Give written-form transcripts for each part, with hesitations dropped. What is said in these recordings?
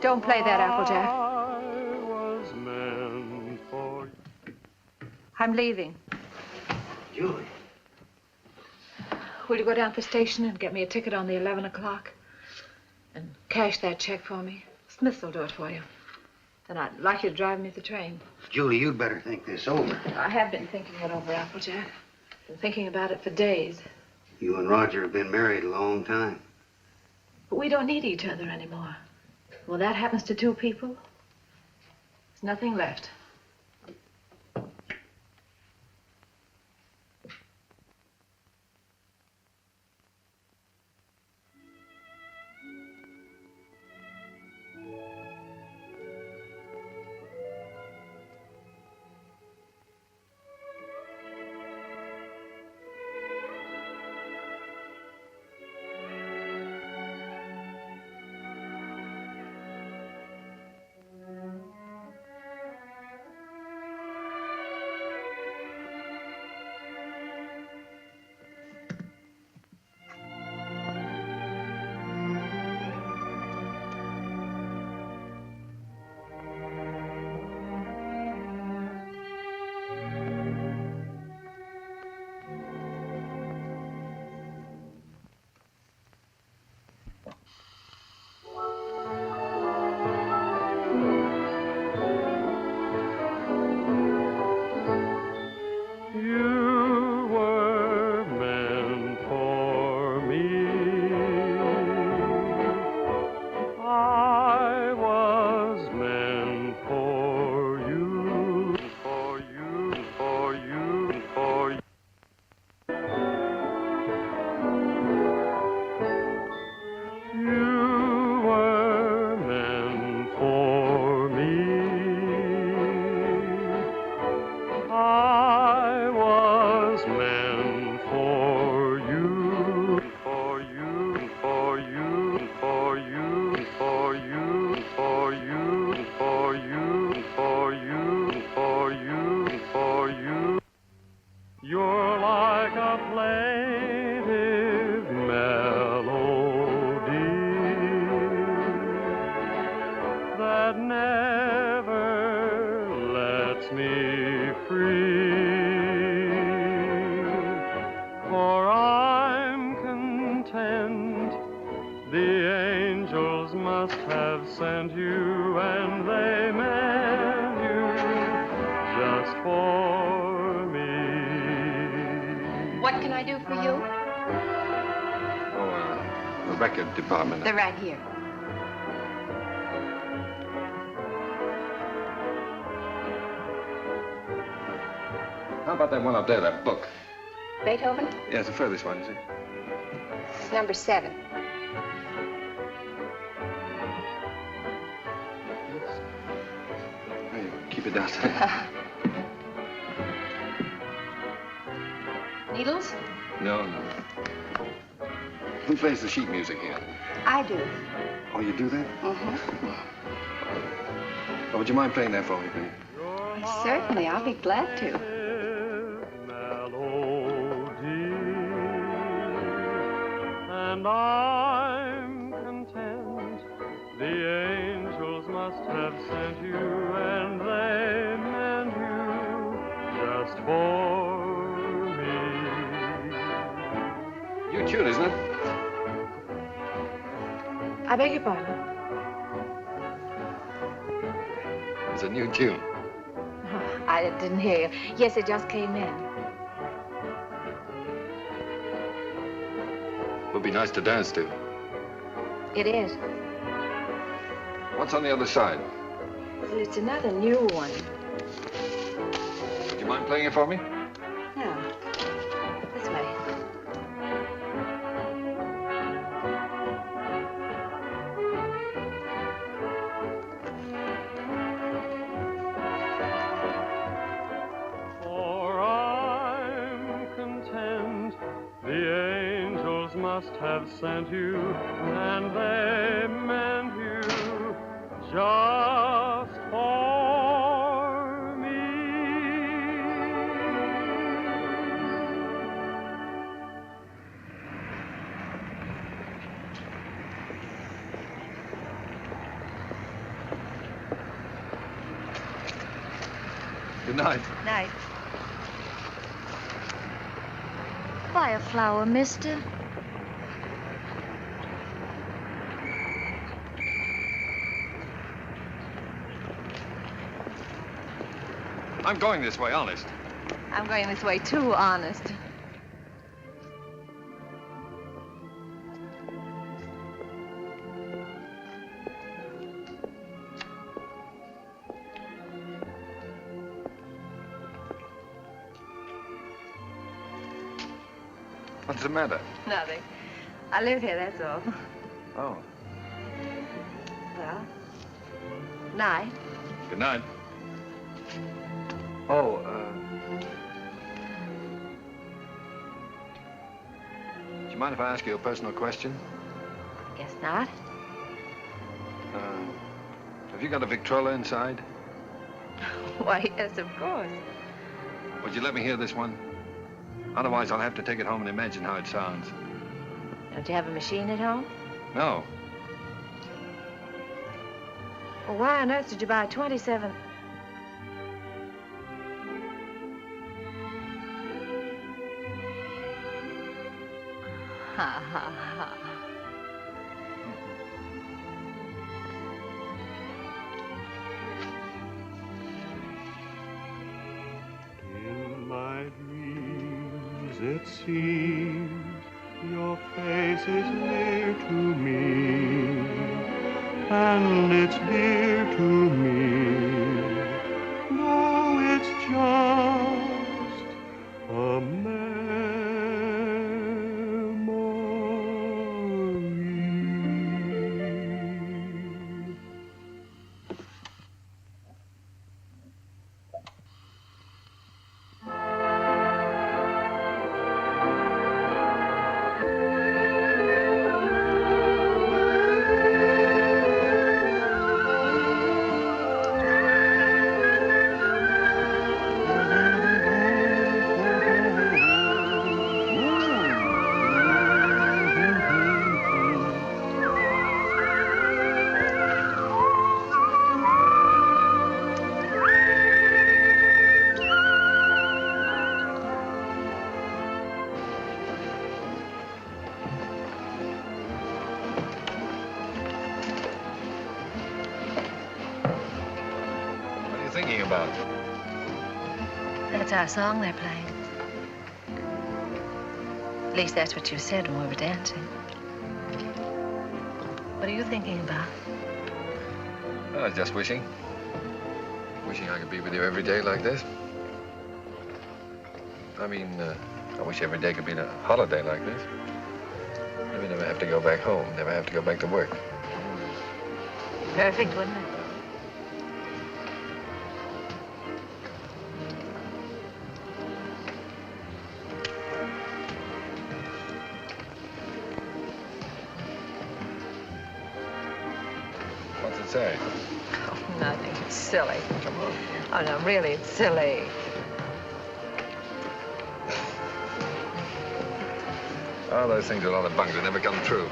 Don't play that, Applejack. I was meant for you. I'm leaving. Julie. Will you go down to the station and get me a ticket on the 11 o'clock? And cash that check for me? Smith will do it for you. Then I'd like you to drive me to the train. Julie, you'd better think this over. I have been thinking it over, Applejack. Been thinking about it for days. You and Roger have been married a long time. But we don't need each other anymore. When that happens to two people, there's nothing left. Department. They're right here. How about that one up there, that book? Beethoven? Yeah, it's the furthest one, you see. It's number 7. Hey, keep it down to that. Needles? No. Who plays the sheet music here? I do. Oh, you do that? Mm-hmm. Oh, would you mind playing that for me, please? Certainly, I'll be glad to. And I'm content. The angels must have sent you, and they meant you just for me. New tune, isn't it? I beg your pardon? It's a new tune. Oh, I didn't hear you. Yes, it just came in. Would be nice to dance to. It is. What's on the other side? Well, it's another new one. Would you mind playing it for me? No. This way. Must have sent you, and they meant you just for me. Good night. Night. Buy a flower, mister. I'm going this way, honest. I'm going this way too, honest. What's the matter? Nothing. I live here, that's all. Oh. Well, night. Good night. Oh, do you mind if I ask you a personal question? Guess not. Have you got a Victrola inside? Why, yes, of course. Would you let me hear this one? Otherwise, I'll have to take it home and imagine how it sounds. Don't you have a machine at home? No. Well, why on earth did you buy 27? Ha, ha, ha. In my dreams, it seems your face is near to me, and it's dear to me. No, it's just a memory. Thinking about? That's our song they're playing. At least that's what you said when we were dancing. What are you thinking about? I was just wishing. Wishing I could be with you every day like this. I mean, I wish every day could be a holiday like this. Maybe never have to go back home, never have to go back to work. Perfect, wouldn't it? What's it say? Oh, nothing. It's silly. Come on. Oh, no, really, it's silly. Oh, those things are a lot of bunk. They never come true.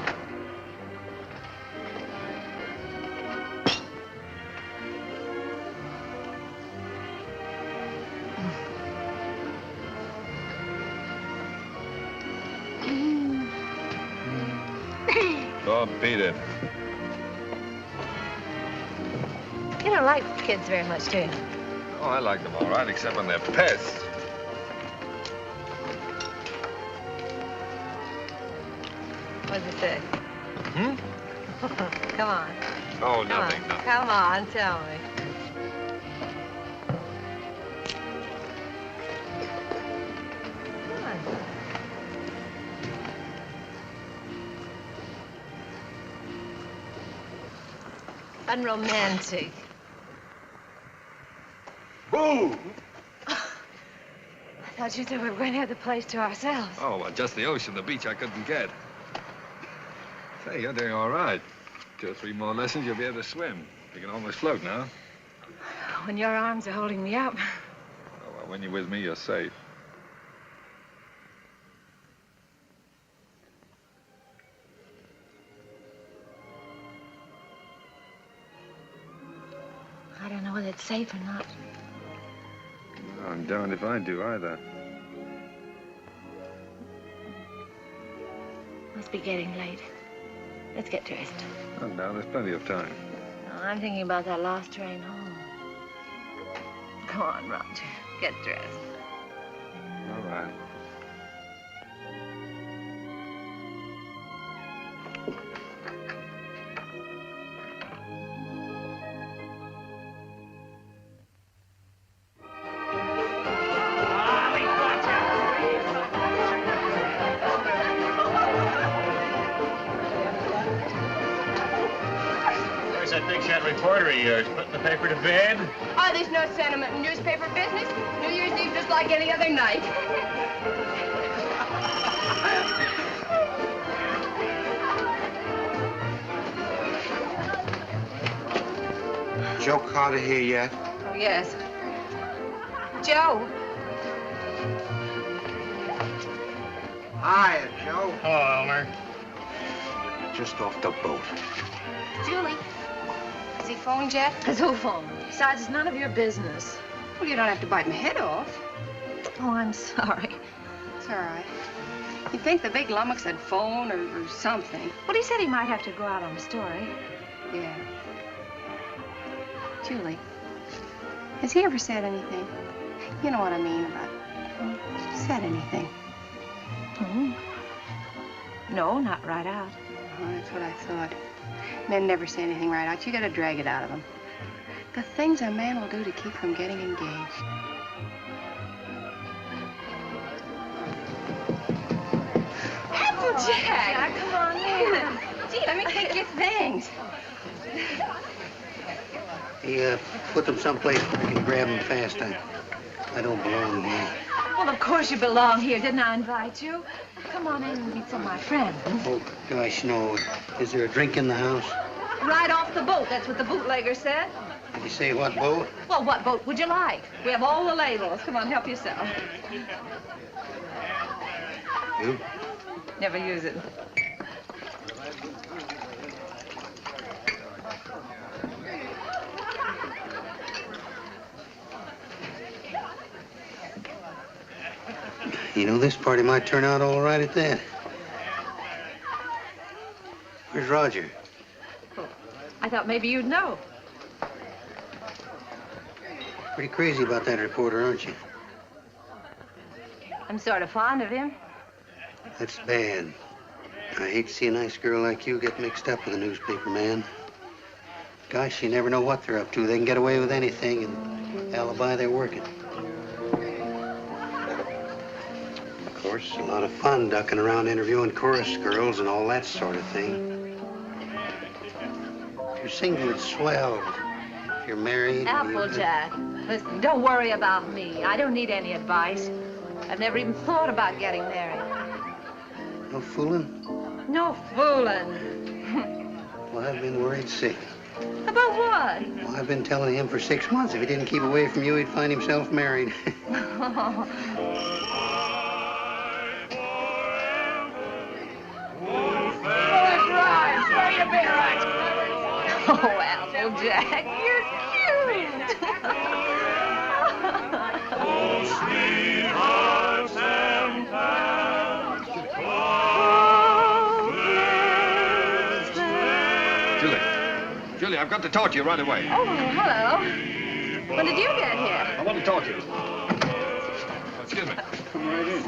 Oh, beat it. You don't like kids very much, do you? Oh, I like them all right, except when they're pests. What does it say? Hmm? Come on. Oh, Come nothing, on. nothing. Come on, tell me. Come on. Unromantic. Boo! I thought you said we were going to have the place to ourselves. Oh, well, just the ocean, the beach I couldn't get. Say, you're doing all right. 2 or 3 more lessons, you'll be able to swim. You can almost float now. When your arms are holding me up. Oh, well, when you're with me, you're safe. I don't know whether it's safe or not. I'm darned if I do either. Must be getting late. Let's get dressed. Oh, no, there's plenty of time. No, I'm thinking about that last train home. Come on, Roger. Get dressed. All right. That big shot reporter of yours putting the paper to bed? Oh, there's no sentiment in newspaper business. New Year's Eve just like any other night. Joe Carter here yet? Oh, yes. Joe. Hiya, Joe. Hello, Elmer. Just off the boat. Julie. Has he phoned yet? Has who phoned? Besides, it's none of your business. Well, you don't have to bite my head off. Oh, I'm sorry. It's all right. You'd think the big lummox had phone or something. Well, he said he might have to go out on a story. Yeah. Julie, has he ever said anything? You know what I mean about said anything? Hmm? No, not right out. Oh, that's what I thought. Men never say anything right out. You gotta drag it out of them. The things a man will do to keep from getting engaged. Applejack! Jack, come on in. Gee, let me take your things. Hey, put them someplace where I can grab them fast. I don't belong here. Well, of course you belong here. Didn't I invite you? Come on in and meet some of my friends. Oh, gosh, no. Is there a drink in the house? Right off the boat. That's what the bootlegger said. Did you say what boat? Well, what boat would you like? We have all the labels. Come on, help yourself. You? Never use it. You know, this party might turn out all right at that. Where's Roger? Oh, I thought maybe you'd know. Pretty crazy about that reporter, aren't you? I'm sort of fond of him. That's bad. I hate to see a nice girl like you get mixed up with a newspaper man. Gosh, you never know what they're up to. They can get away with anything and alibi they're working. Of course, a lot of fun ducking around interviewing chorus girls and all that sort of thing. If you're single, it's swell. If you're married... Applejack, listen, don't worry about me. I don't need any advice. I've never even thought about getting married. No fooling? No fooling. Well, I've been worried sick. About what? Well, I've been telling him for 6 months if he didn't keep away from you, he'd find himself married. Oh, Applejack, you're cute. Oh, sweethearts and pals, Julie, I've got to talk to you right away. Oh, hello. When did you get here? I want to talk to you. Oh, excuse me. Come right in.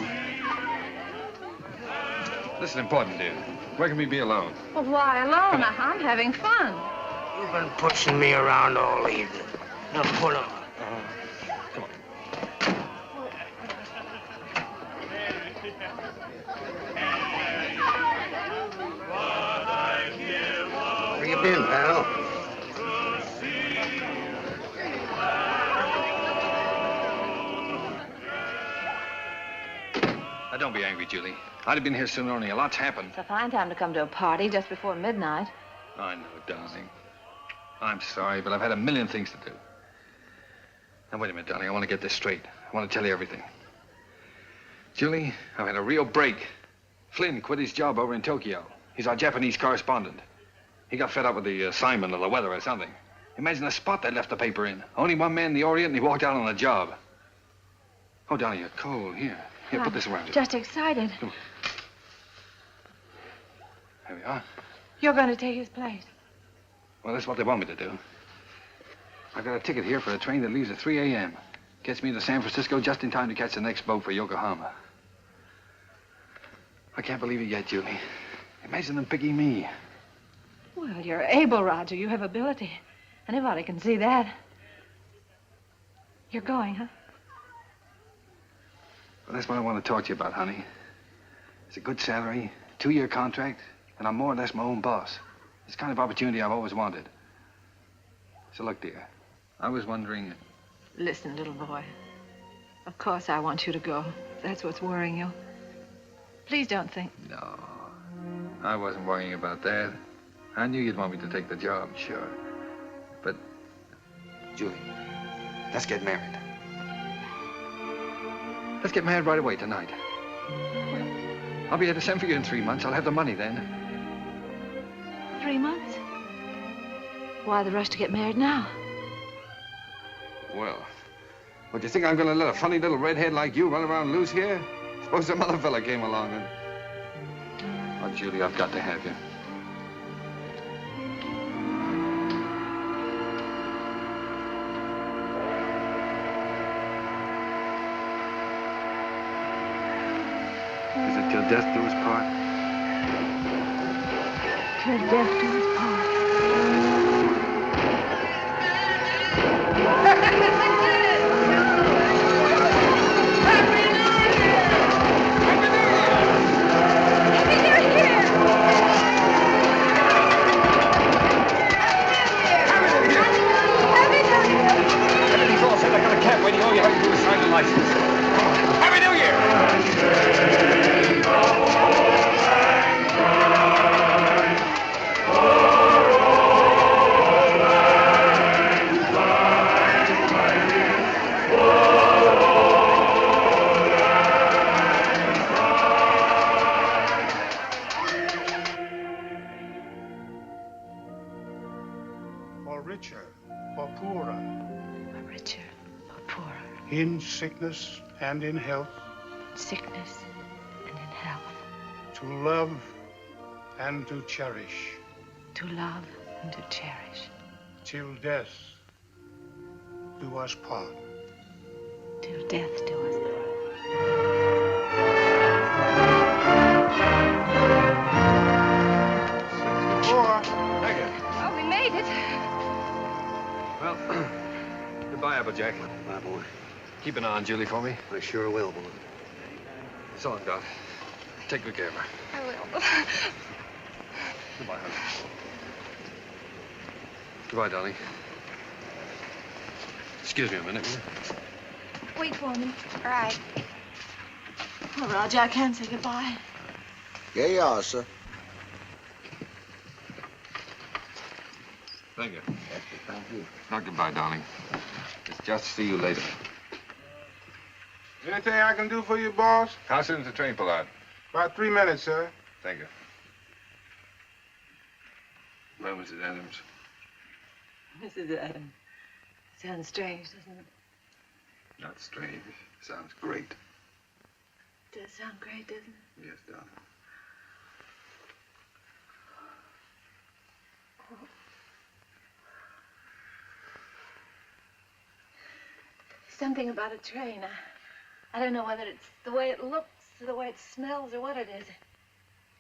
This is important, dear. Where can we be alone? Well, why alone? I'm having fun. You've been pushing me around all evening. Now pull up. Come on. Where you been, pal? Now, don't be angry, Julie. I'd have been here sooner, only a lot's happened. It's a fine time to come to a party just before midnight. I know, darling. I'm sorry, but I've had a million things to do. Now, wait a minute, darling. I want to get this straight. I want to tell you everything. Julie, I've had a real break. Flynn quit his job over in Tokyo. He's our Japanese correspondent. He got fed up with the assignment or the weather or something. Imagine the spot they left the paper in. Only one man in the Orient, and he walked out on the job. Oh, Donnie, you're cold. Here, put this around you. Just excited. Come on. There we are. You're going to take his place. Well, that's what they want me to do. I've got a ticket here for a train that leaves at 3 a.m. Gets me to San Francisco just in time to catch the next boat for Yokohama. I can't believe it yet, Julie. Imagine them picking me. Well, you're able, Roger. You have ability. Anybody can see that. You're going, huh? Well, that's what I want to talk to you about, honey. It's a good salary, 2-year contract, and I'm more or less my own boss. It's the kind of opportunity I've always wanted. So look, dear, I was wondering... Listen, little boy. Of course I want you to go. That's what's worrying you. Please don't think... No, I wasn't worrying about that. I knew you'd want me to take the job, sure. But, Julie, let's get married. Let's get married right away tonight. I'll be able to send for you in 3 months. I'll have the money then. 3 months? Why the rush to get married now? Well, what, do you think I'm going to let a funny little redhead like you run around loose here? Suppose some other fella came along and... Oh, Julie, I've got to have you. Is it till death do us part? Till death do us part. Everything's all set. I got a cab waiting. All you have to do is sign the license. Happy New Year! For richer, for poorer, For richer, for poorer, in sickness and in health, sickness and in health, to love and to cherish, to love and to cherish, till death do us part. till death do us part. Thank you. Oh, we made it. Well, goodbye, Applejack. Bye, boy. Keep an eye on Julie for me. I sure will, boy. So long, Doc. Take good care of her. I will. Goodbye, honey. Goodbye, Donnie. Excuse me a minute, will you? Wait for me. All right. Oh, Roger, I can't say goodbye. Yeah, you are, sir. Thank you. Thank you. Not goodbye, darling. It's just see you later. Anything I can do for you, boss? How soon does the train pull out? About 3 minutes, sir. Thank you. Well, Mrs. Adams. Mrs. Adams. Sounds strange, doesn't it? Not strange. Sounds great. Does sound great, doesn't it? Yes, darling. Something about a train. I don't know whether it's the way it looks or the way it smells or what it is. It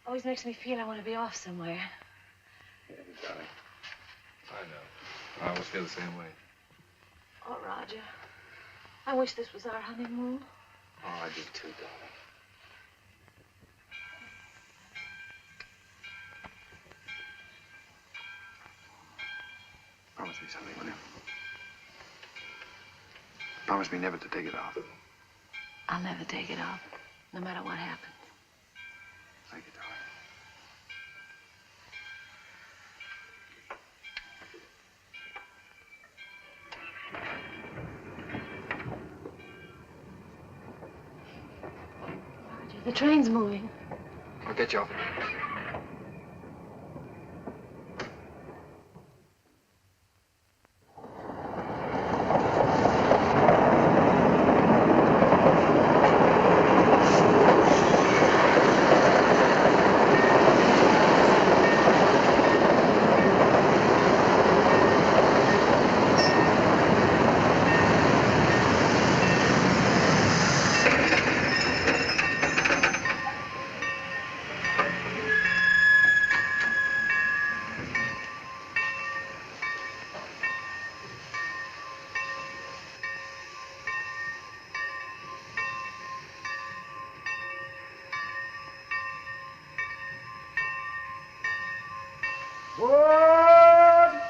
always makes me feel I want to be off somewhere. Yeah, darling. I know. I always feel the same way. Oh, Roger. I wish this was our honeymoon. Oh, I do too, darling. Promise me something, will you? Promise me never to take it off. I'll never take it off, no matter what happens. Thank you, darling. Roger, the train's moving. I'll get you off. Good.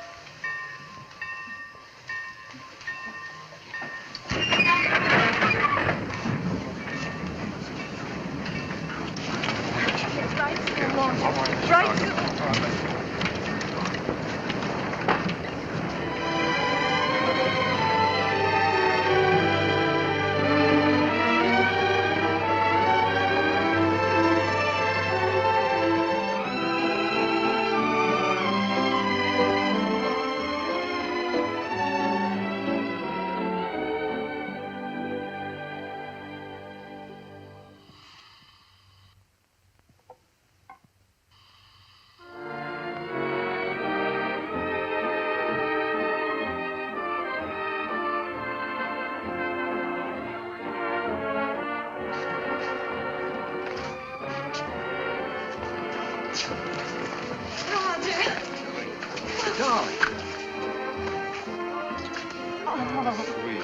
Darling. Oh. Sweet.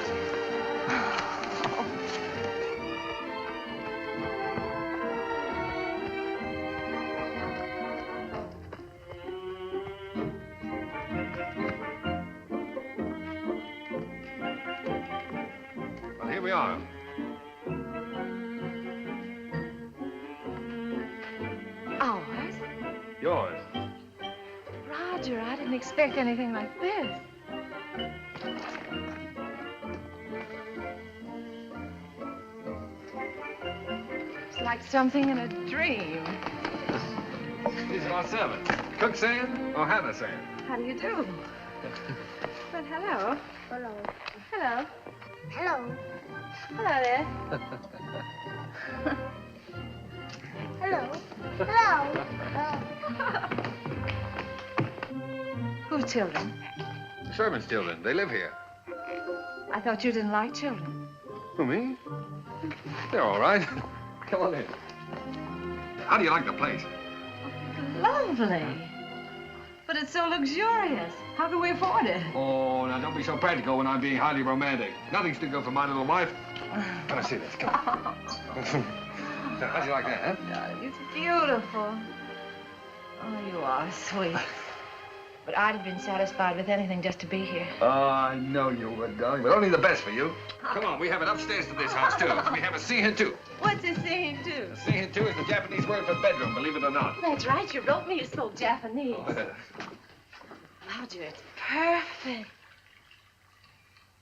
Well, here we are. Ours? Yours. Roger, I didn't expect anything like this. It's like something in a dream. These are our servants. Cook saying or Hannah saying? How do you do? Well, hello. Hello. Hello. Hello. Hello there. Hello. Hello. Whose children? The servants' children. They live here. I thought you didn't like children. Who, me? They're all right. Come on in. How do you like the place? Lovely. But it's so luxurious. How can we afford it? Oh, now don't be so practical when I'm being highly romantic. Nothing's too good for my little wife. Let me see this. Come on. Now, how'd you like that, huh? Darling, it's beautiful. Oh, you are sweet. But I'd have been satisfied with anything just to be here. Oh, I know you would, darling, but only the best for you. Come on, we have it upstairs to this house, too. We have a seihin-tu. What's a scene, too? A seihin-tu is the Japanese word for bedroom, believe it or not. That's right. You wrote me. It's so Japanese. Roger, it's perfect.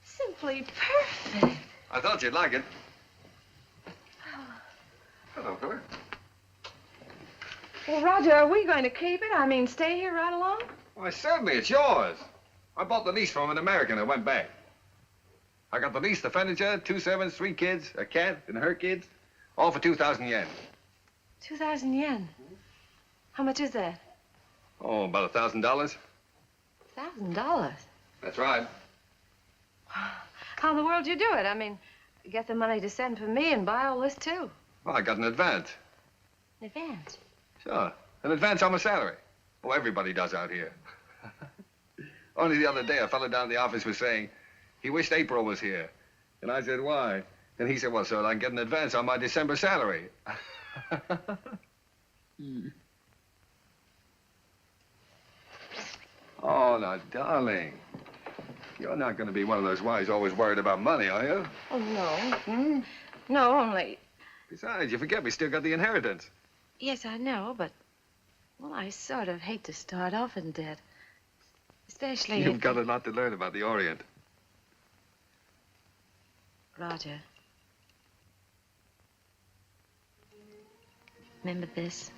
Simply perfect. I thought you'd like it. Hello, fella. Well, Roger, are we going to keep it? I mean, stay here right along? Why, certainly, it's yours. I bought the lease from an American and went back. I got the lease, the furniture, 2 servants, 3 kids, a cat, and her kids, all for 2,000 yen. 2,000 yen. How much is that? Oh, about $1,000. $1,000. That's right. How in the world do you do it? I mean, get the money to send for me and buy all this, too. Well, I got an advance. In advance. Sure, an advance on my salary. Oh, everybody does out here. Only the other day, a fellow down at the office was saying he wished April was here. And I said, why? And he said, well, so I can get an advance on my December salary. Oh, now, darling, you're not going to be one of those wives always worried about money, are you? Oh, no. No, only... Besides, you forget we still got the inheritance. Yes, I know, but... Well, I sort of hate to start off in debt. Especially You've if... got a lot to learn about the Orient. Roger. Remember this?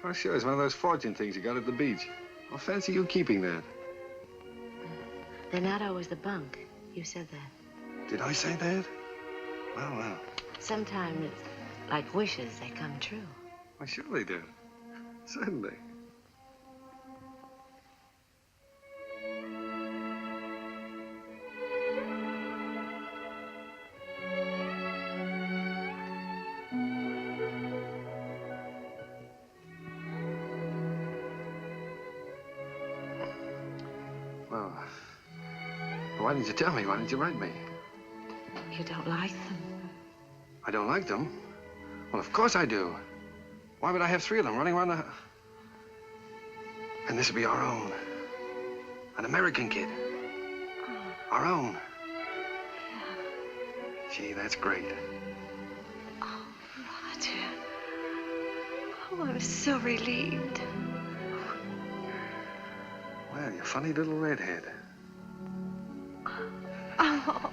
Oh, sure, it's one of those fortune things you got at the beach. Well, fancy you keeping that. They're not always the bunk. You said that. Did I say that? Well, well. Sometimes it's like wishes, they come true. Why, sure they do. Certainly. Well, why didn't you tell me? Why didn't you write me? You don't like them? I don't like them? Well, of course I do. Why would I have 3 of them running around the house? And this will be our own. An American kid. Our own. Gee, that's great. Oh, Roger. Oh, I'm so relieved. Well, you funny little redhead. Oh.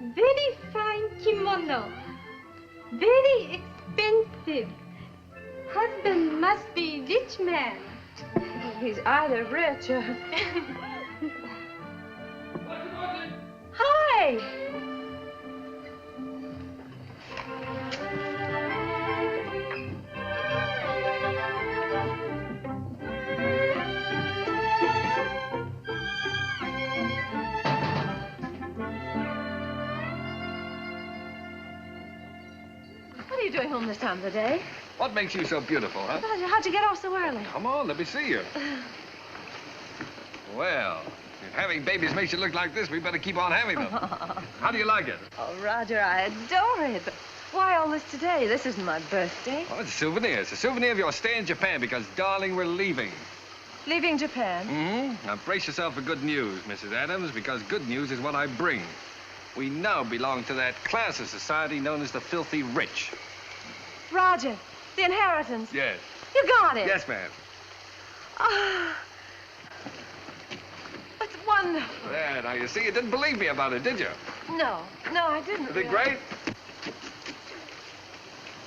Very fine kimono. Very expensive. Husband must be rich man. He's either rich or... Hi! What are you doing home this time of the day? What makes you so beautiful, huh? Roger, how'd you get off so early? Come on, let me see you. Well, if having babies makes you look like this, we better keep on having them. How do you like it? Oh, Roger, I adore it. But why all this today? This isn't my birthday. Oh, it's a souvenir. It's a souvenir of your stay in Japan because, darling, we're leaving. Leaving Japan? Mm-hmm. Now, brace yourself for good news, Mrs. Adams, because good news is what I bring. We now belong to that class of society known as the filthy rich. Roger, the inheritance. Yes. You got it. Yes, ma'am. Ah. It's wonderful. There, now, you see, you didn't believe me about it, did you? No, I didn't. Isn't it great?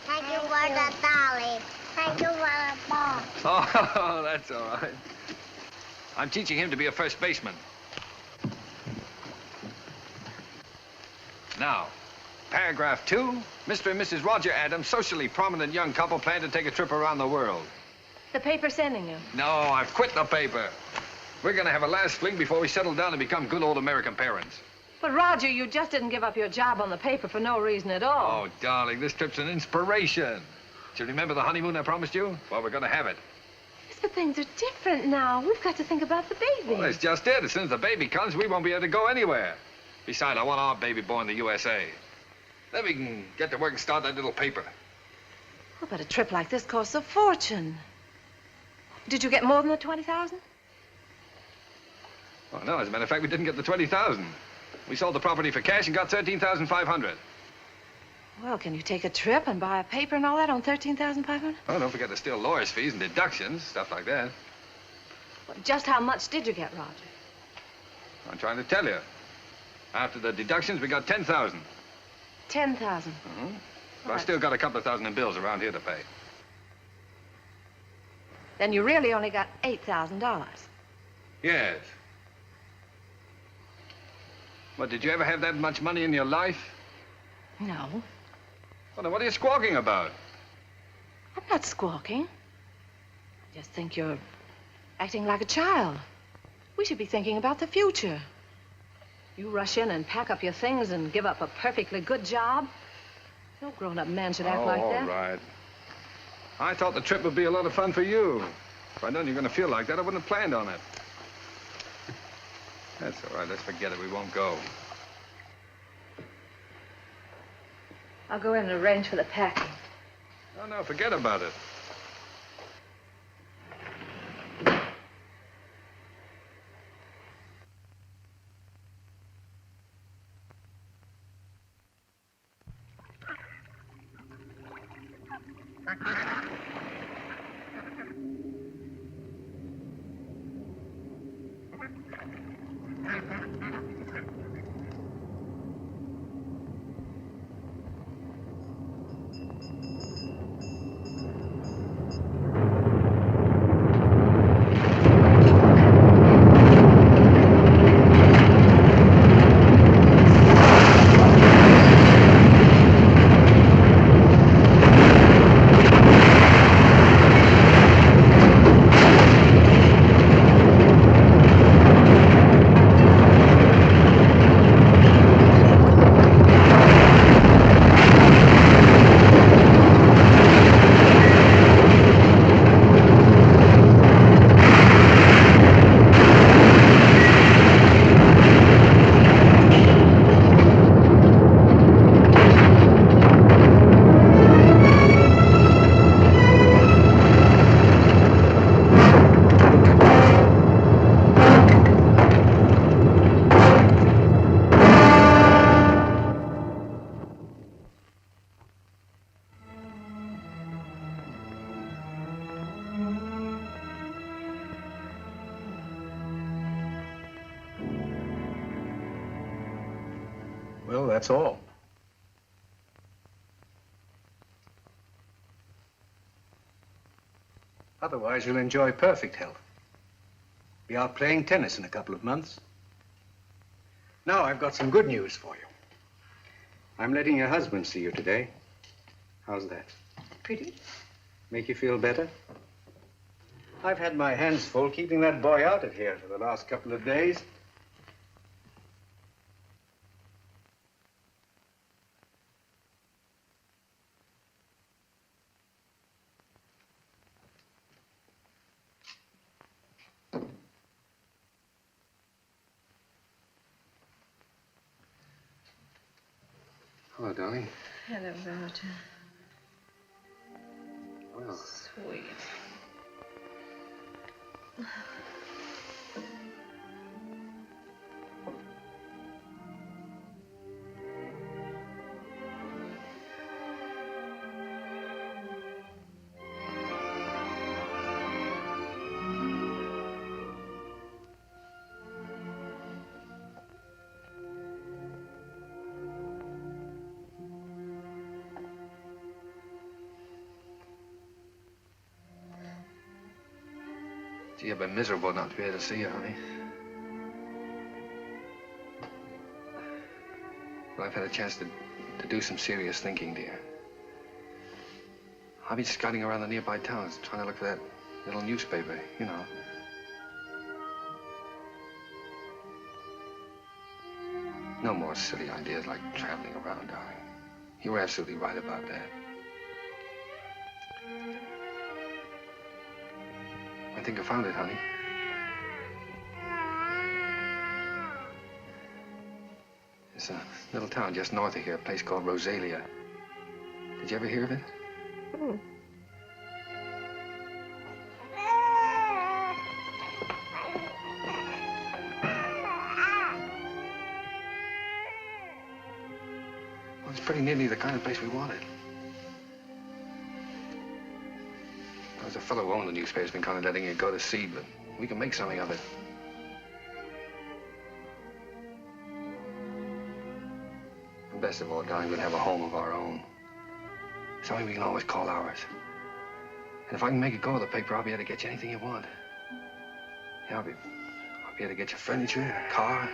Thank you for the dolly. Thank you for the ball. Oh, that's all right. I'm teaching him to be a first baseman. Now, paragraph 2, Mr. and Mrs. Roger Adams, socially prominent young couple, plan to take a trip around the world. The paper's sending you. No, I've quit the paper. We're gonna have a last fling before we settle down and become good old American parents. But, Roger, you just didn't give up your job on the paper for no reason at all. Oh, darling, this trip's an inspiration. Do you remember the honeymoon I promised you? Well, we're gonna have it. Yes, but things are different now. We've got to think about the baby. Well, that's just it. As soon as the baby comes, we won't be able to go anywhere. Besides, I want our baby born in the USA. Then we can get to work and start that little paper. Oh, but a trip like this costs a fortune. Did you get more than the 20,000? Oh, no, as a matter of fact, we didn't get the 20,000. We sold the property for cash and got 13,500. Well, can you take a trip and buy a paper and all that on 13,500? Oh, don't forget the still lawyer's fees and deductions, stuff like that. Well, just how much did you get, Roger? I'm trying to tell you. After the deductions, we got 10,000. 10,000. Mm-hmm. But I still got a couple of thousand in bills around here to pay. Then you really only got $8,000. Yes. But did you ever have that much money in your life? No. Well, then what are you squawking about? I'm not squawking. I just think you're acting like a child. We should be thinking about the future. You rush in and pack up your things and give up a perfectly good job. No grown-up man should act like that. All right. I thought the trip would be a lot of fun for you. If I'd known you were going to feel like that, I wouldn't have planned on it. That's all right. Let's forget it. We won't go. I'll go in and arrange for the packing. Oh, no, forget about it. Well, that's all. Otherwise, you'll enjoy perfect health. Be out playing tennis in a couple of months. Now, I've got some good news for you. I'm letting your husband see you today. How's that? Pretty. Make you feel better? I've had my hands full keeping that boy out of here for the last couple of days. Hello, darling. Hello, Roger. Well, Sweet. gee, I've been miserable not to be able to see you, honey. But I've had a chance to do some serious thinking, dear. I've been scouting around the nearby towns, trying to look for that little newspaper, you know. No more silly ideas like traveling around, darling. You were absolutely right about that. I think I found it, honey. It's a little town just north of here, a place called Rosalia. Did you ever hear of it? Hmm. Well, it's pretty nearly the kind of place we wanted. There's a fellow who owned the newspaper has been kind of letting it go to seed, but we can make something of it. And best of all, darling, we'll have a home of our own. Something we can always call ours. And if I can make it go, the paper, I'll be able to get you anything you want. Yeah, I'll be able to get you furniture, a car,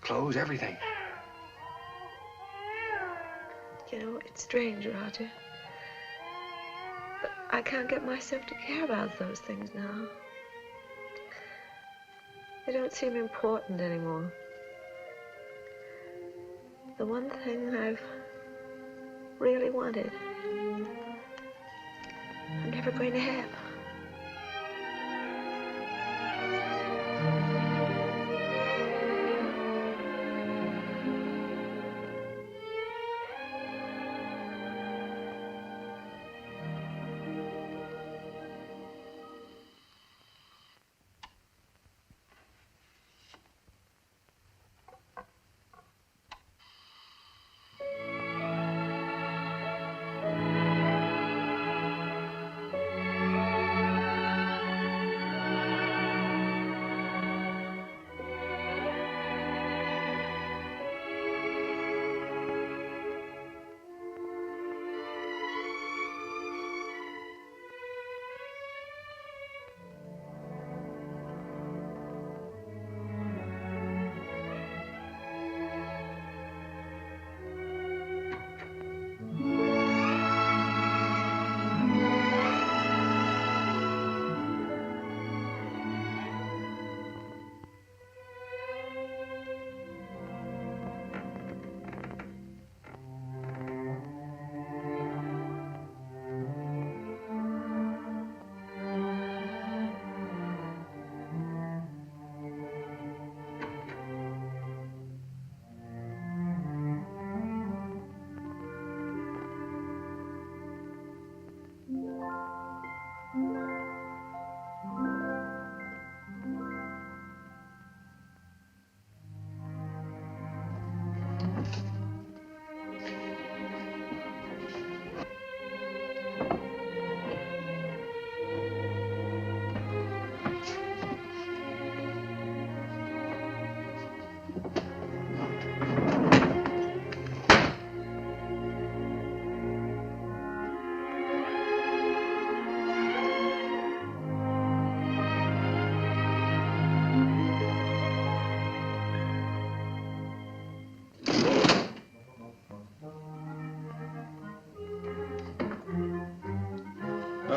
clothes, everything. You know, it's strange, Roger. But I can't get myself to care about those things now. They don't seem important anymore. The one thing I've really wanted, I'm never going to have.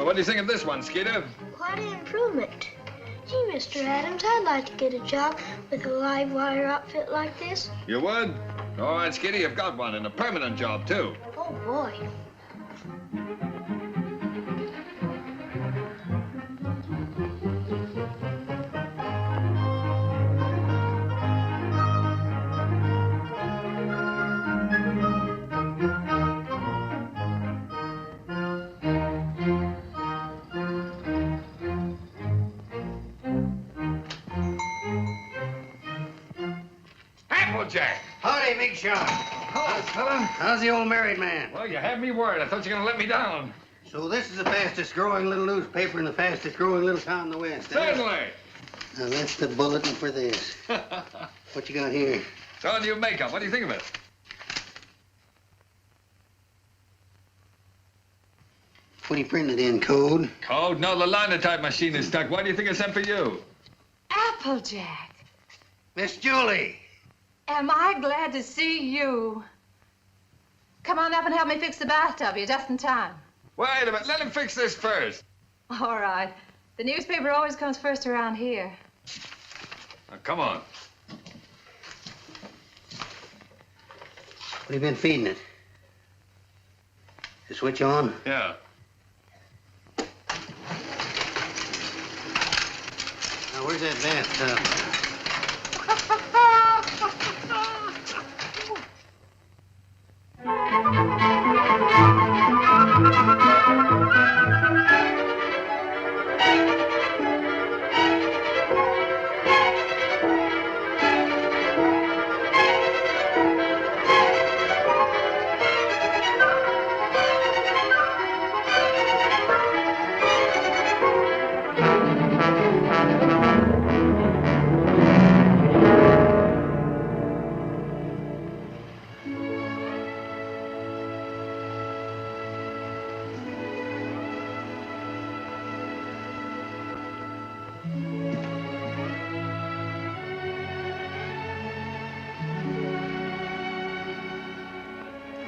Well, what do you think of this one, Skeeter? Quite an improvement. Gee, Mr. Adams, I'd like to get a job with a live wire outfit like this. You would? All right, Skeeter, you've got one, and a permanent job, too. Oh, boy. Applejack! Howdy, Big Shot. Hello, fella. How's the old married man? Well, you had me worried. I thought you were going to let me down. So this is the fastest growing little newspaper in the fastest growing little town in the West. Certainly. Now that's the bulletin for this. What you got here? It's all new makeup. What do you think of it? What do you printed in, code? Code? No, the linotype machine is stuck. Why do you think I sent for you? Applejack, Miss Julie. am I glad to see you. Come on up and help me fix the bathtub. You're just in time. Wait a minute. Let him fix this first. All right. The newspaper always comes first around here. Now, come on. What have you been feeding it? The switch on? Yeah. Now, where's that bathtub?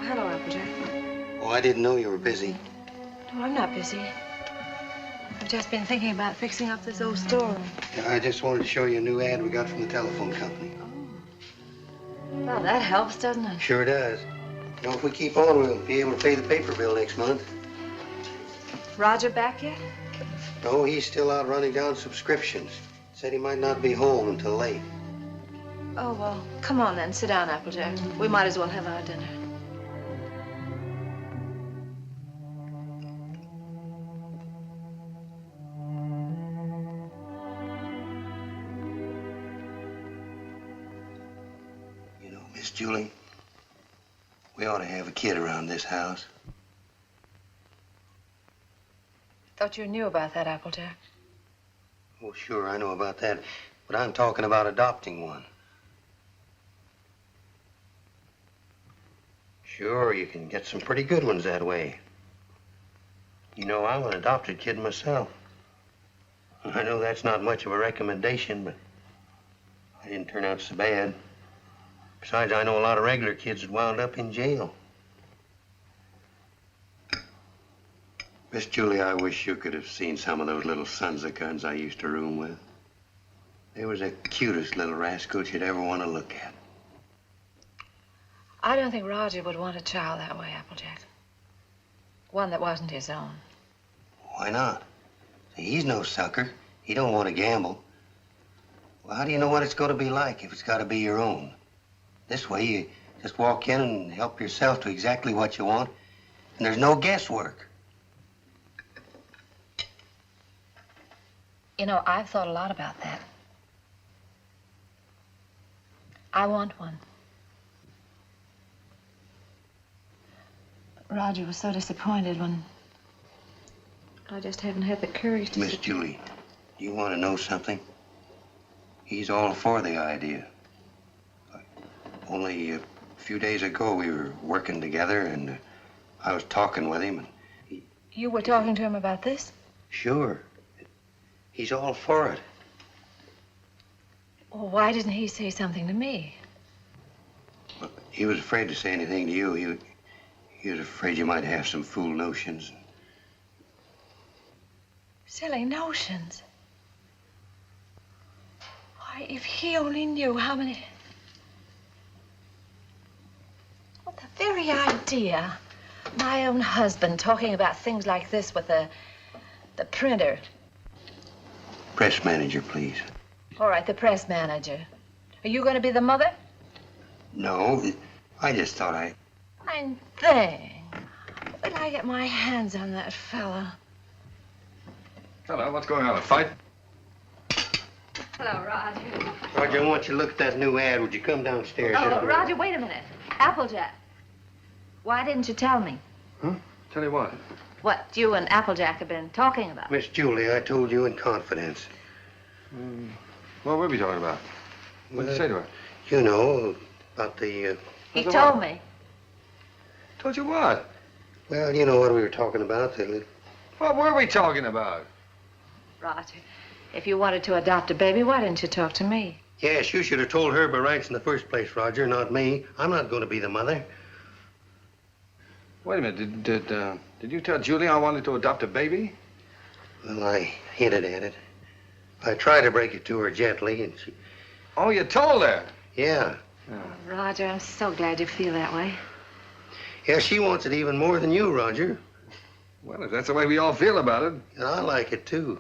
Hello, Applejack. Oh, I didn't know you were busy. No, I'm not busy. I've just been thinking about fixing up this old storeroom. Yeah, I just wanted to show you a new ad we got from the telephone company. Well, that helps, doesn't it? Sure does. You know, if we keep on, we'll be able to pay the paper bill next month. Roger back yet? No, he's still out running down subscriptions. Said he might not be home until late. Oh, well, come on then. Sit down, Applejack. We might as well have our dinner. You know, Miss Julie, we ought to have a kid around this house. Thought you knew about that, Applejack. Oh, sure, I know about that. But I'm talking about adopting one. Sure, you can get some pretty good ones that way. You know, I'm an adopted kid myself. I know that's not much of a recommendation, but I didn't turn out so bad. Besides, I know a lot of regular kids that wound up in jail. Miss Julie, I wish you could have seen some of those little sons of guns I used to room with. They was the cutest little rascals you'd ever want to look at. I don't think Roger would want a child that way, Applejack. One that wasn't his own. Why not? See, he's no sucker. He don't want to gamble. Well, how do you know what it's going to be like if it's got to be your own? This way, you just walk in and help yourself to exactly what you want, and there's no guesswork. You know, I've thought a lot about that. I want one. Roger was so disappointed when I just haven't had the courage to... Miss Julie, you want to know something? He's all for the idea. Only a few days ago, we were working together, and I was talking with him, and You were talking to him about this? Sure. He's all for it. Well, why didn't he say something to me? Well, he was afraid to say anything to you. He was afraid you might have some fool notions. Silly notions. Why, if he only knew how many... Well, the very idea. My own husband talking about things like this with the printer. Press manager, please. All right, the press manager. Are you going to be the mother? No, I just thought I... Fine thing. Wait till I get my hands on that fella. Hello, what's going on? A fight? Hello, Roger. Roger, I want you to look at that new ad. Would you come downstairs? Oh, Roger, wait a minute. Applejack. Why didn't you tell me? Huh? Tell you what? What you and Applejack have been talking about. Miss Julie, I told you in confidence. What were we talking about? What did you say to her? You know, about the... He told me. Told you what? Well, you know what we were talking about. What were we talking about? Roger, if you wanted to adopt a baby, why didn't you talk to me? Yes, you should have told her by rights in the first place, Roger, not me. I'm not going to be the mother. Wait a minute. Did you tell Julie I wanted to adopt a baby? Well, I hinted at it. I tried to break it to her gently, and she... Oh, you told her? Yeah. Oh, Roger, I'm so glad you feel that way. Yeah, she wants it even more than you, Roger. Well, if that's the way we all feel about it. And I like it, too.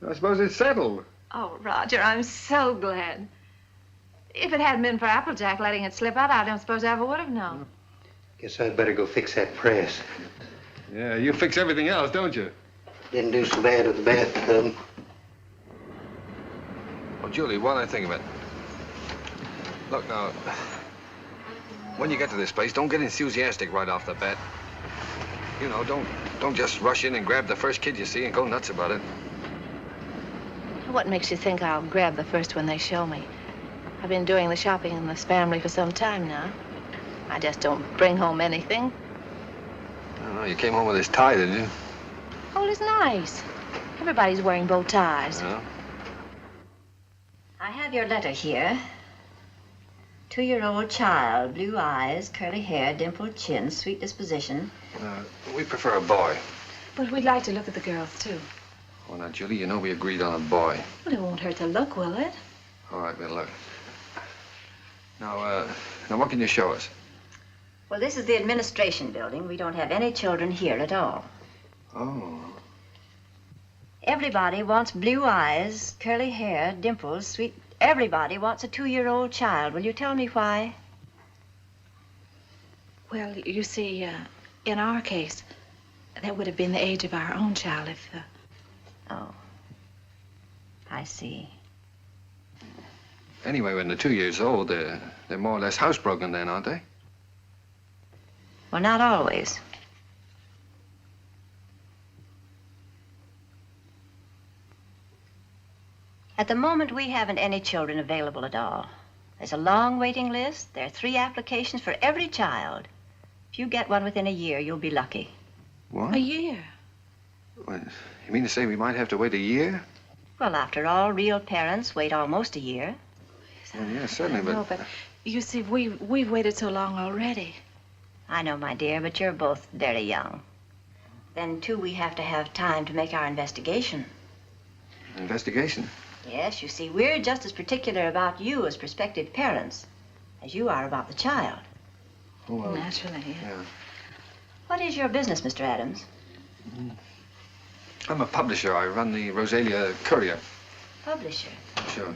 I suppose it's settled. Oh, Roger, I'm so glad. If it hadn't been for Applejack letting it slip out, I don't suppose I ever would have known. Guess I'd better go fix that press. Yeah, you fix everything else, don't you? Didn't do so bad with the bathtub. Oh, Julie, while I think of it. Look, now, when you get to this place, don't get enthusiastic right off the bat. You know, don't just rush in and grab the first kid you see and go nuts about it. What makes you think I'll grab the first one they show me? I've been doing the shopping in this family for some time now. I just don't bring home anything. I don't know, you came home with this tie, didn't you? Oh, it's nice. Everybody's wearing bow ties. Yeah. I have your letter here. 2-year-old child, blue eyes, curly hair, dimpled chin, sweet disposition. We prefer a boy. But we'd like to look at the girls, too. Well, now, Julie, you know we agreed on a boy. Well, it won't hurt to look, will it? All right, we'll look. Now, what can you show us? Well, this is the administration building. We don't have any children here at all. Oh. Everybody wants blue eyes, curly hair, dimples, sweet... Everybody wants a 2-year-old child. Will you tell me why? Well, you see, in our case, that would have been the age of our own child if... Oh. I see. Anyway, when they're 2 years old, they're more or less housebroken then, aren't they? Well, not always. At the moment, we haven't any children available at all. There's a long waiting list. There are 3 applications for every child. If you get one within a year, you'll be lucky. What? A year? Well, you mean to say we might have to wait a year? Well, after all, real parents wait almost a year. Well, yeah, certainly, No, but you see, we've waited so long already. I know, my dear, but you're both very young. Then, too, we have to have time to make our investigation. Investigation? Yes, you see, we're just as particular about you as prospective parents as you are about the child. Oh, well, naturally, yeah. What is your business, Mr. Adams? I'm a publisher. I run the Rosalia Courier. Publisher? Sure.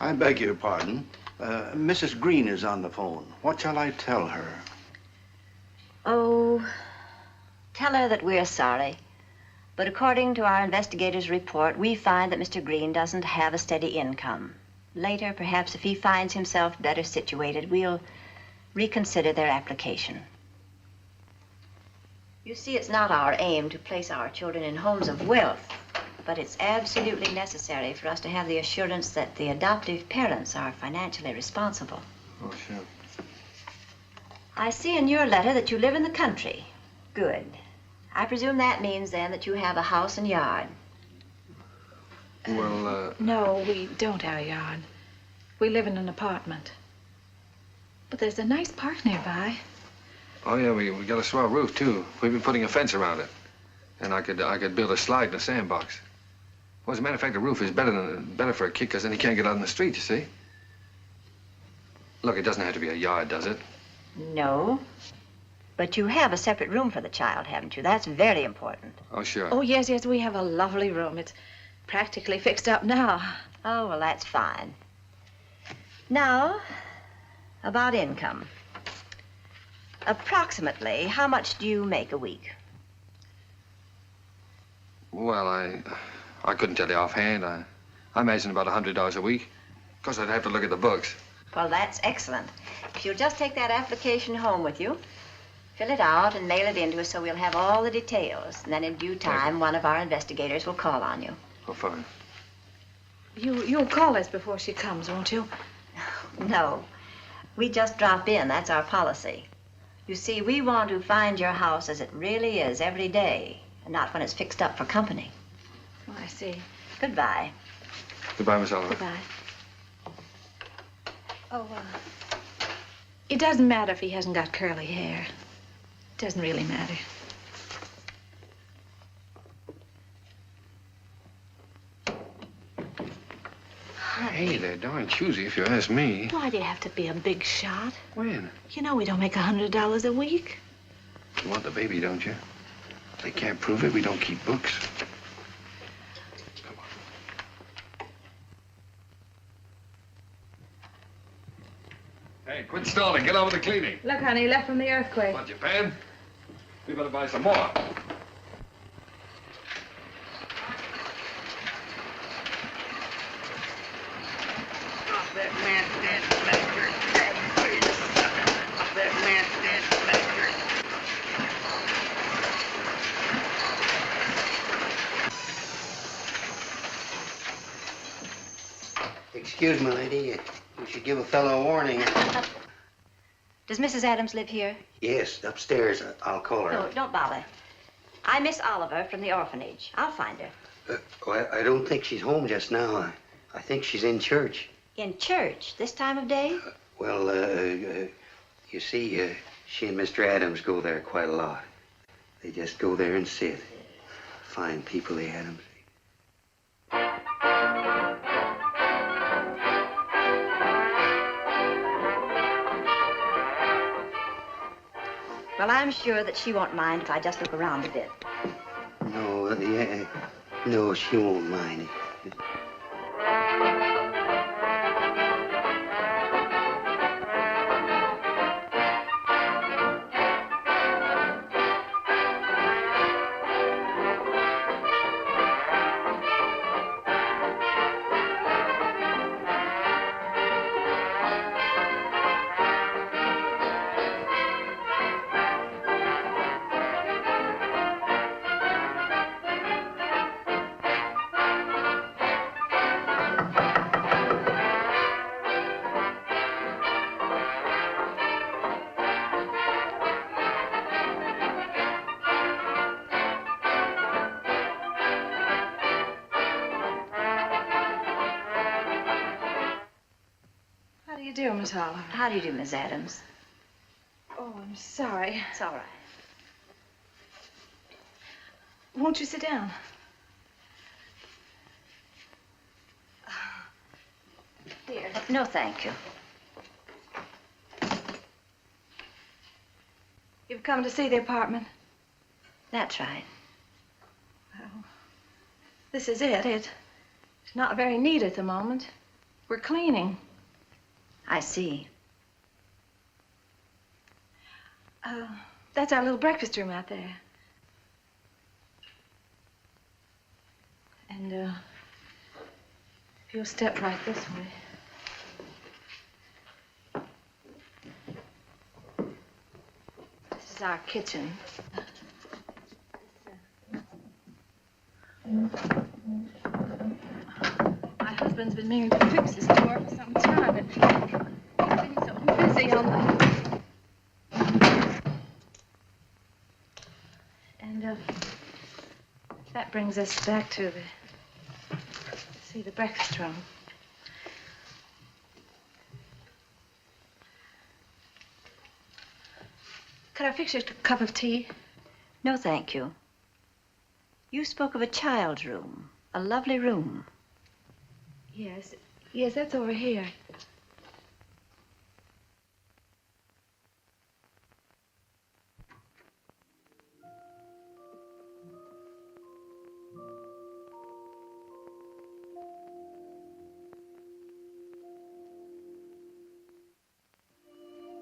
I beg your pardon. Mrs. Green is on the phone. What shall I tell her? Oh, tell her that we're sorry. But according to our investigator's report, we find that Mr. Green doesn't have a steady income. Later, perhaps if he finds himself better situated, we'll reconsider their application. You see, it's not our aim to place our children in homes of wealth, but it's absolutely necessary for us to have the assurance that the adoptive parents are financially responsible. Oh, sure. I see in your letter that you live in the country. Good. I presume that means, then, that you have a house and yard. Well, No, we don't have a yard. We live in an apartment. But there's a nice park nearby. Oh, yeah, we got a swell roof, too. We've been putting a fence around it. And I could build a slide in a sandbox. Well, as a matter of fact, the roof is better for a kid, because then he can't get out in the street, you see? Look, it doesn't have to be a yard, does it? No. But you have a separate room for the child, haven't you? That's very important. Oh, sure. Oh, yes, yes, we have a lovely room. It's practically fixed up now. Oh, well, that's fine. Now, about income. Approximately, how much do you make a week? Well, I couldn't tell you offhand. I imagine about $100 a week. Of course, I'd have to look at the books. Well, that's excellent. If you'll just take that application home with you, fill it out and mail it in to us so we'll have all the details. And then in due time, one of our investigators will call on you. Oh, fine. You'll call us before she comes, won't you? No. We just drop in. That's our policy. You see, we want to find your house as it really is every day, and not when it's fixed up for company. Oh, I see. Goodbye. Goodbye, Miss Oliver. Goodbye. Oh, it doesn't matter if he hasn't got curly hair. It doesn't really matter. Hey, they're darn choosy, if you ask me. Why do you have to be a big shot? When? You know we don't make $100 a week. You want the baby, don't you? If they can't prove it, we don't keep books. Come on. Hey, quit stalling. Get on with the cleaning. Look, honey, left from the earthquake. What, Japan? We better buy some more. Excuse me, lady. You should give a fellow a warning. Does Mrs. Adams live here? Yes, upstairs. I'll call her. No, don't bother. I'm Miss Oliver from the orphanage. I'll find her. Well, I don't think she's home just now. I think she's in church. In church? This time of day? Well, you see, she and Mr. Adams go there quite a lot. They just go there and sit. Fine people, the Adams. Well, I'm sure that she won't mind if I just look around a bit. No, no, she won't mind. How do you do, Miss Oliver? How do you do, Miss Adams? Oh, I'm sorry. It's all right. Won't you sit down? Here. No, thank you. You've come to see the apartment? That's right. Well, this is it. It's not very neat at the moment. We're cleaning. I see. That's our little breakfast room out there. And, if you'll step right this way. This is our kitchen. My husband's been meaning to fix this door for some time, but he's been so busy on the... And, that brings us back to the breakfast room. Could I fix you a cup of tea? No, thank you. You spoke of a child's room, a lovely room. Yes, that's over here.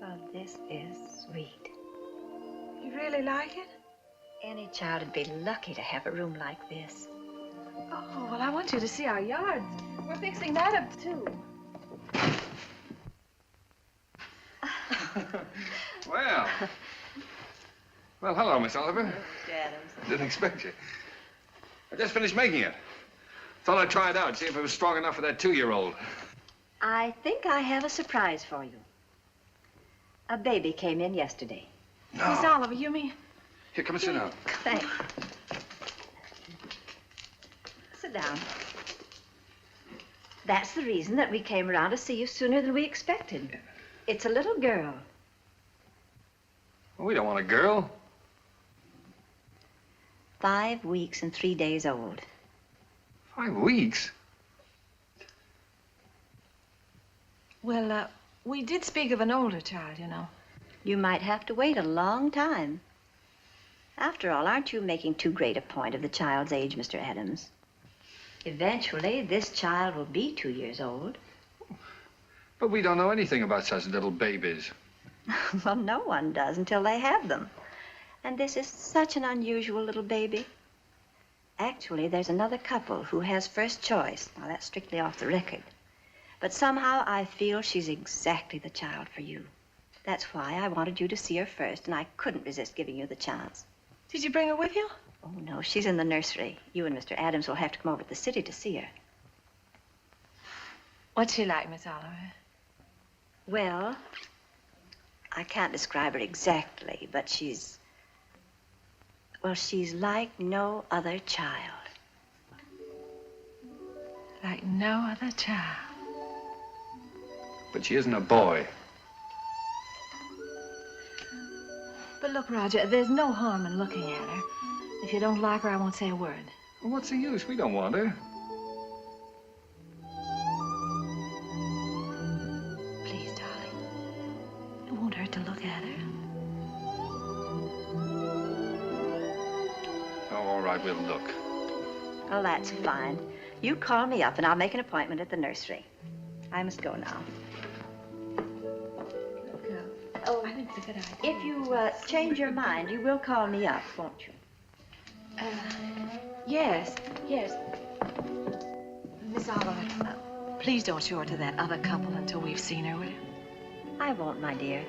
Oh, this is sweet. You really like it? Any child would be lucky to have a room like this. Oh, well, I want you to see our yard. We're fixing that up, too. Well, hello, Miss Oliver. Mr. Adams. Didn't expect you. I just finished making it. Thought I'd try it out, see if it was strong enough for that 2-year-old. I think I have a surprise for you. A baby came in yesterday. No. Miss Oliver, you mean? Here, come and sit down. Thanks. Sit down. That's the reason that we came around to see you sooner than we expected. It's a little girl. Well, we don't want a girl. 5 weeks and 3 days old. 5 weeks? Well, we did speak of an older child, you know. You might have to wait a long time. After all, aren't you making too great a point of the child's age, Mr. Adams? Eventually, this child will be 2 years old. But we don't know anything about such little babies. Well, no one does until they have them. And this is such an unusual little baby. Actually, there's another couple who has first choice. Now, that's strictly off the record. But somehow I feel she's exactly the child for you. That's why I wanted you to see her first, and I couldn't resist giving you the chance. Did you bring her with you? Oh, no, she's in the nursery. You and Mr. Adams will have to come over to the city to see her. What's she like, Miss Oliver? Well, I can't describe her exactly, but she's like no other child. Like no other child. But she isn't a boy. But look, Roger, there's no harm in looking at her. If you don't like her, I won't say a word. Well, what's the use? We don't want her. Please, darling. It won't hurt to look at her. Oh, all right, we'll look. Oh, that's fine. You call me up, and I'll make an appointment at the nursery. I must go now. Oh, I think it's a good idea. If you change your mind, you will call me up, won't you? Yes. Miss Oliver, please don't show her to that other couple until we've seen her, will you? I won't, my dear.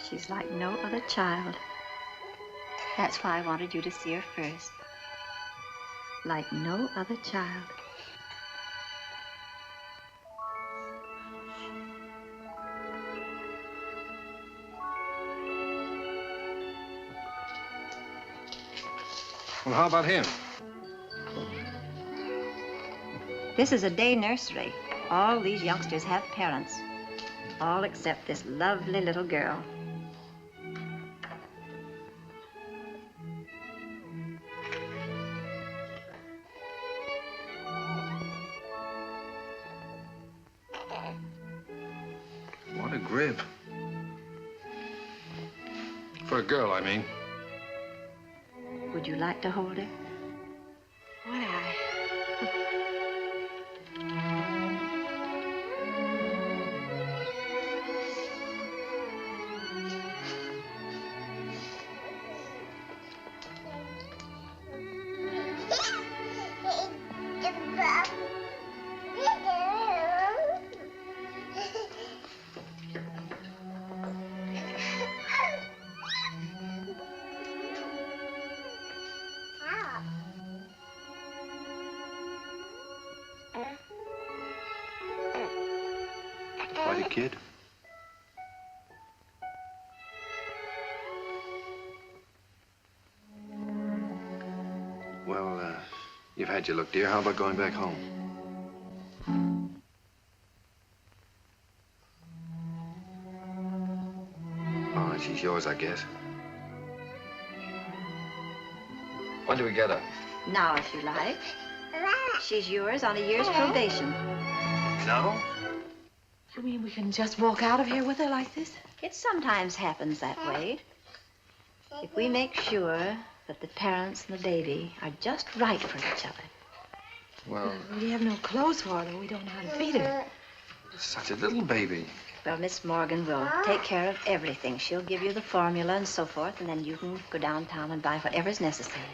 She's like no other child. That's why I wanted you to see her first. Like no other child. Well, how about him? This is a day nursery. All these youngsters have parents. All except this lovely little girl. What a grip. For a girl, I mean. Would you like to hold her? Would I? kid. Well, you've had your look, dear. How about going back home? Oh, and she's yours, I guess. When do we get her? Now, if you like. She's yours on a year's probation. No? You mean we can just walk out of here with her like this? It sometimes happens that way. If we make sure that the parents and the baby are just right for each other. Well, We have no clothes for her. We don't know how to feed her. such a little baby. Well, Miss Morgan will take care of everything. She'll give you the formula and so forth, and then you can go downtown and buy whatever's necessary.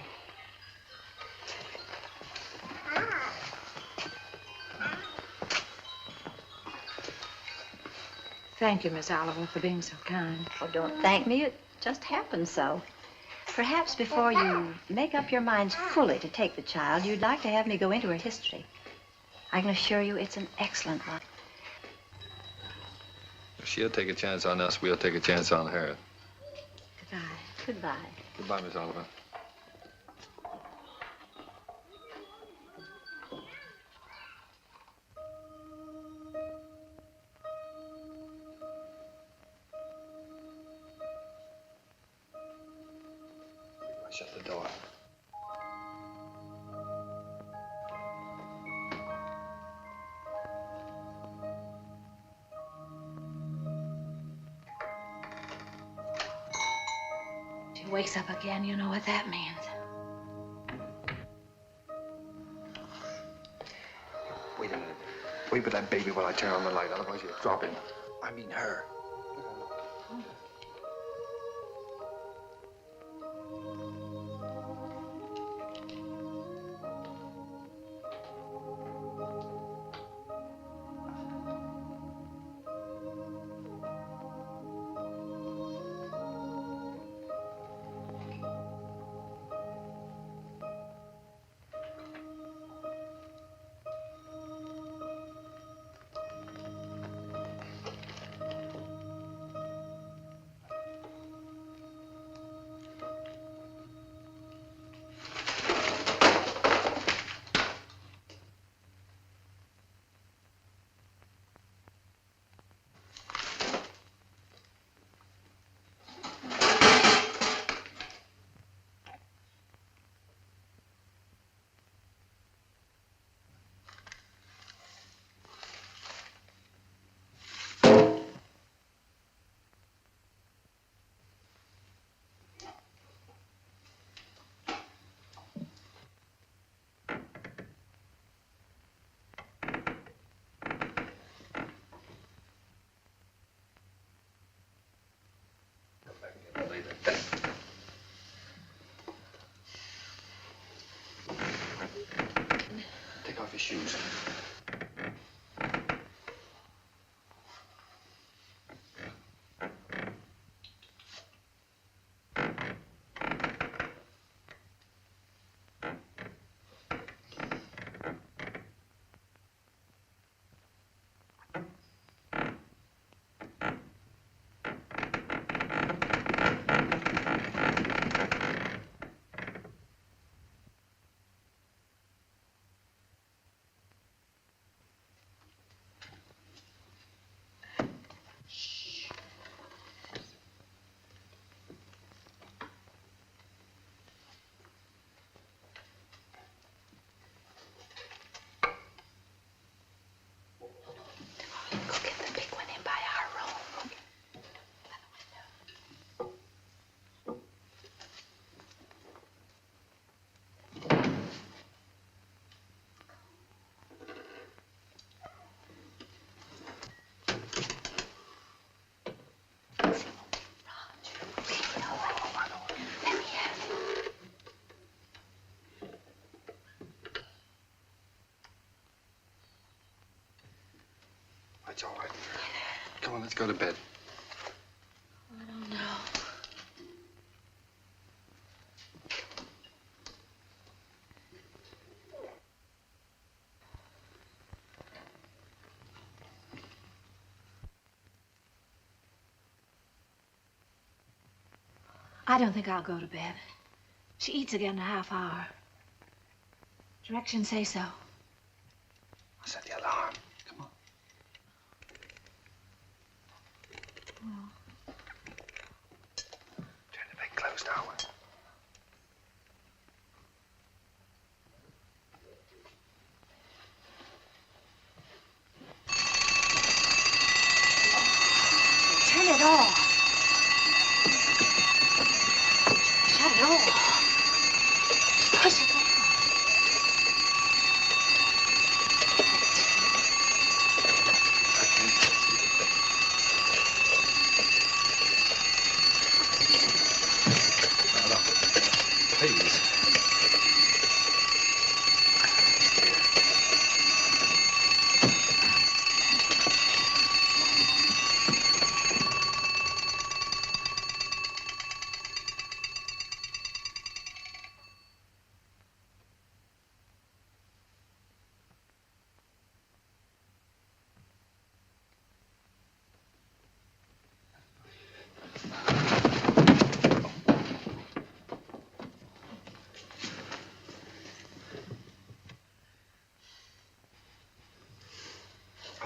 Thank you, Miss Oliver, for being so kind. Oh, don't thank me. It just happened so. Perhaps before you make up your minds fully to take the child, you'd like to have me go into her history. I can assure you it's an excellent one. If she'll take a chance on us, we'll take a chance on her. Goodbye. Goodbye. Goodbye, Miss Oliver. Shut the door. She wakes up again. You know what that means. Wait a minute. Wait with that baby while I turn on the light, otherwise you'll drop him. I mean her. Take off your shoes. That's all right. Come on, let's go to bed. I don't know. I don't think I'll go to bed. She eats again in a half hour. Directions say so. I'll set the alarm. Come on. Well, Turn the bed closed now. turn it off. Shut it off. Push it down. Please.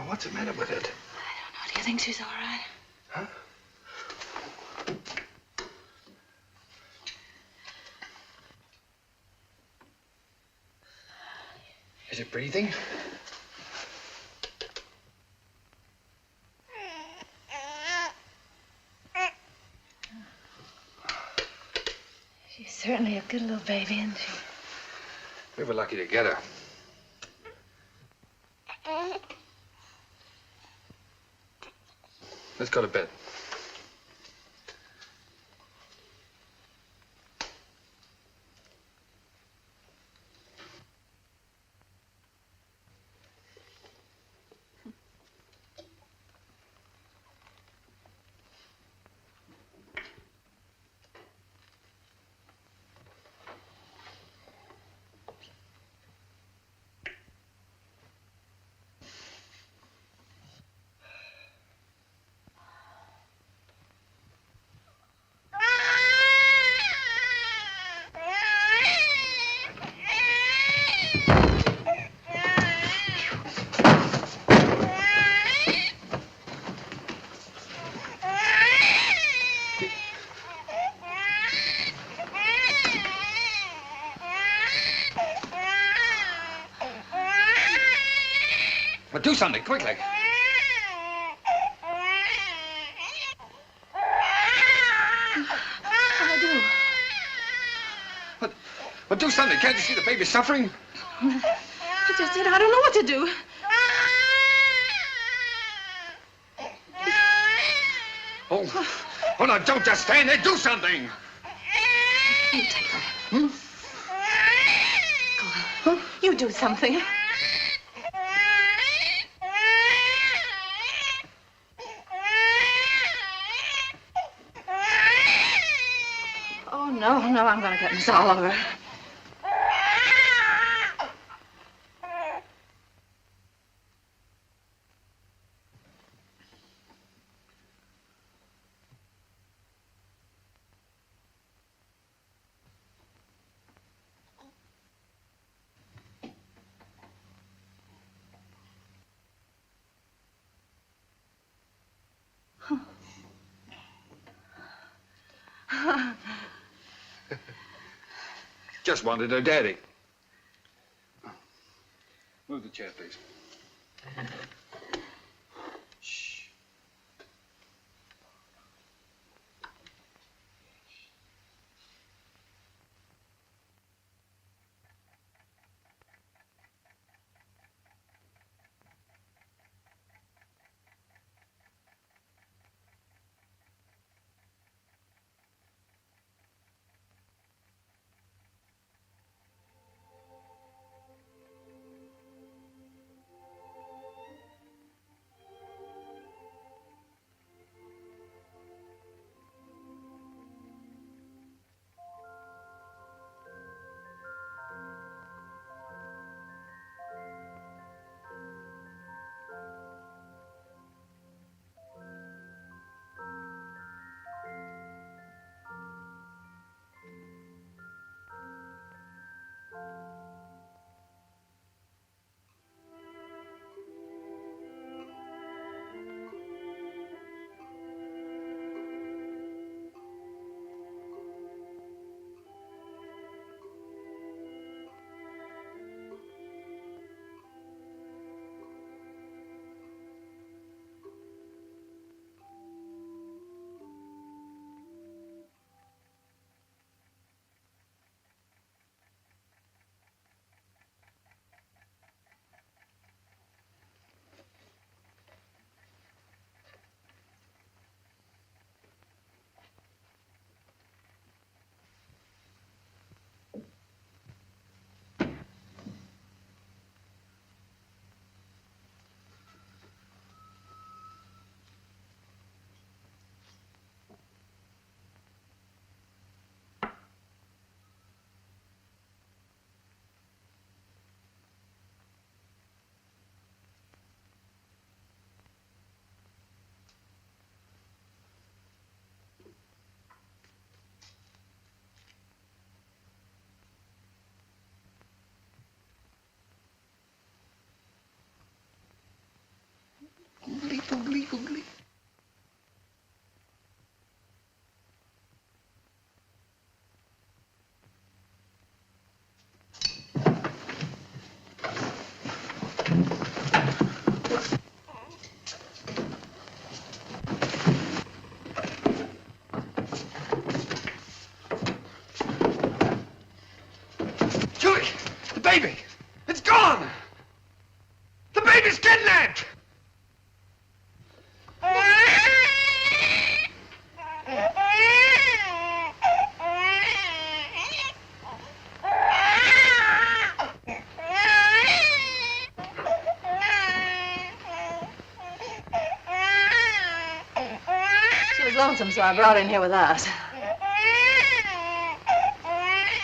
What's the matter with it? I don't know. Do you think she's all right? Huh? Is it breathing? She's certainly a good little baby, isn't she? We were lucky to get her. Let's go to bed. But do something, quickly. I do. But do something. Can't you see the baby suffering? I just did. I don't know what to do. Oh, no, don't just stand there. Do something. You take her. Hmm? Go on. Huh? You do something. Oh, no, I'm gonna get Miss Oliver. Just wanted her daddy. Move the chair, please. Shh. It's gone! The baby's kidnapped! She was lonesome, so I brought her in here with us.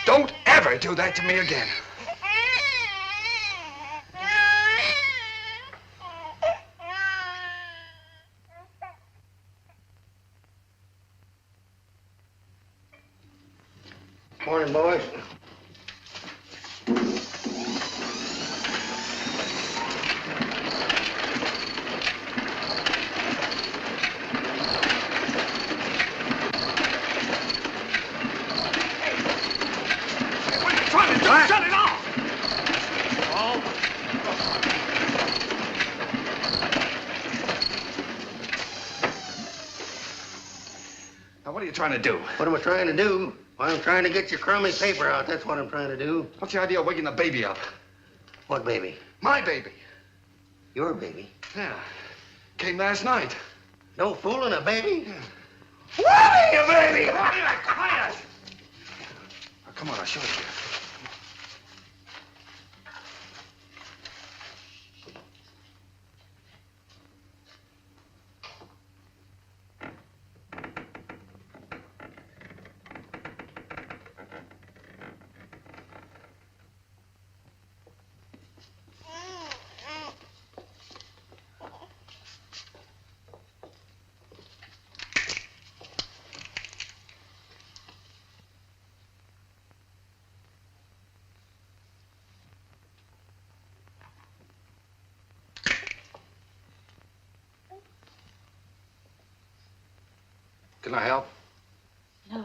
Don't ever do that to me again. Morning, boys. Trying to do? Shut it off! Now, what are you trying to do? What am I trying to do? Well, I'm trying to get your crummy paper out. That's what I'm trying to do. What's the idea of waking the baby up? What baby? My baby. Your baby? Yeah. Came last night. No fooling a baby? Yeah. What are you, baby? What are you, quiet? Now, come on, I'll show it to you. Can I help? No.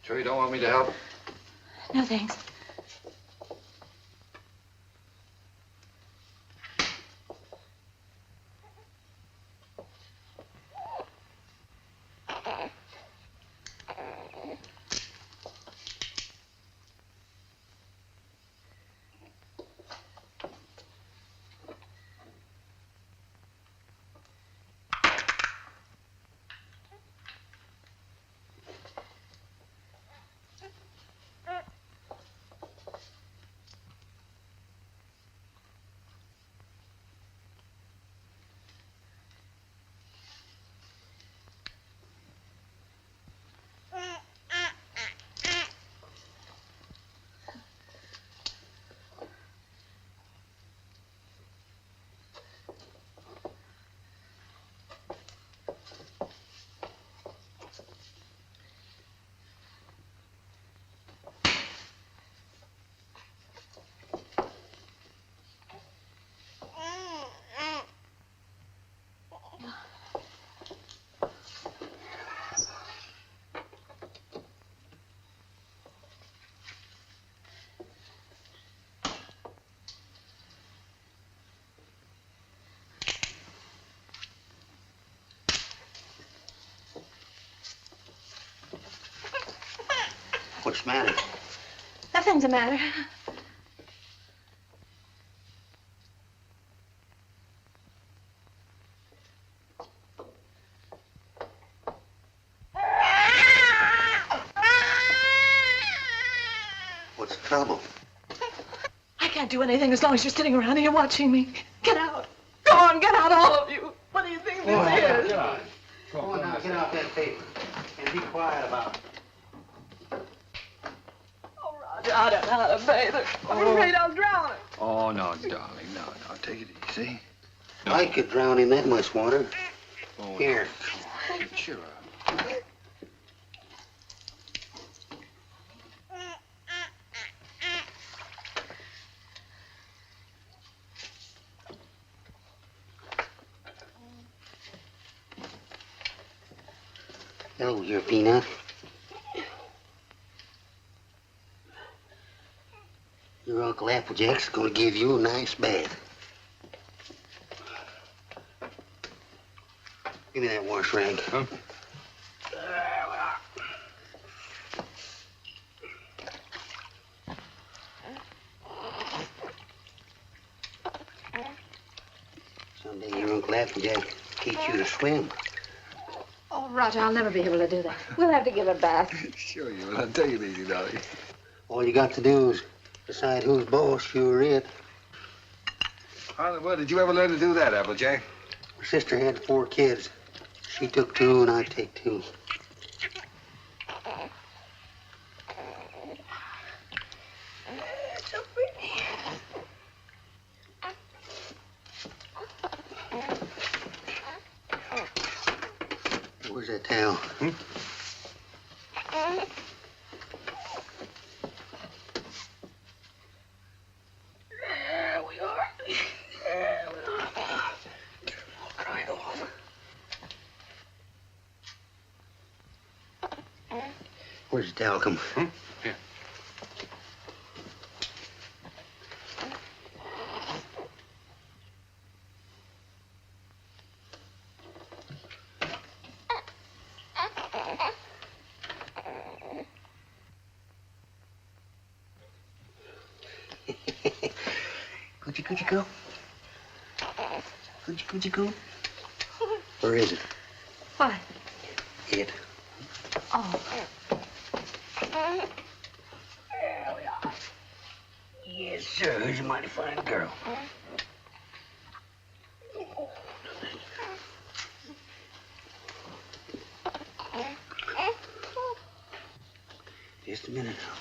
Sure you don't want me to help? No, thanks. What's the matter? Nothing's the matter. What's the trouble? I can't do anything as long as you're sitting around here watching me. Get out. Go on, get out, all of you. What do you think this is? Get out. Go on now, get out that paper. And be quiet about it. I don't know how to bathe her. I'm afraid I'll drown her. Oh, no, darling, no. Take it easy. No. I could drown in that much water. Oh, Here. No. Come on, cheer up. Hello, your peanut. Your Uncle Applejack's gonna give you a nice bath. Give me that wash rag. Huh? Someday your Uncle Applejack teach you to swim. Oh, Roger, I'll never be able to do that. We'll have to give her a bath. Sure you will. I'll take it easy, darling. All you got to do is decide who's boss, you or it. How in the world did you ever learn to do that, Applejack? My sister had 4 kids. She took 2 and I take 2. So pretty. Where's that towel? Hmm? There we are. There we are. I'll dry it off. Where's the towel come from? Hmm? Here. Coochie coochie coo. Coochie coochie coo. Where is it? What? It. Oh. There we are. Yes, sir. Who's a mighty fine girl. Just a minute now.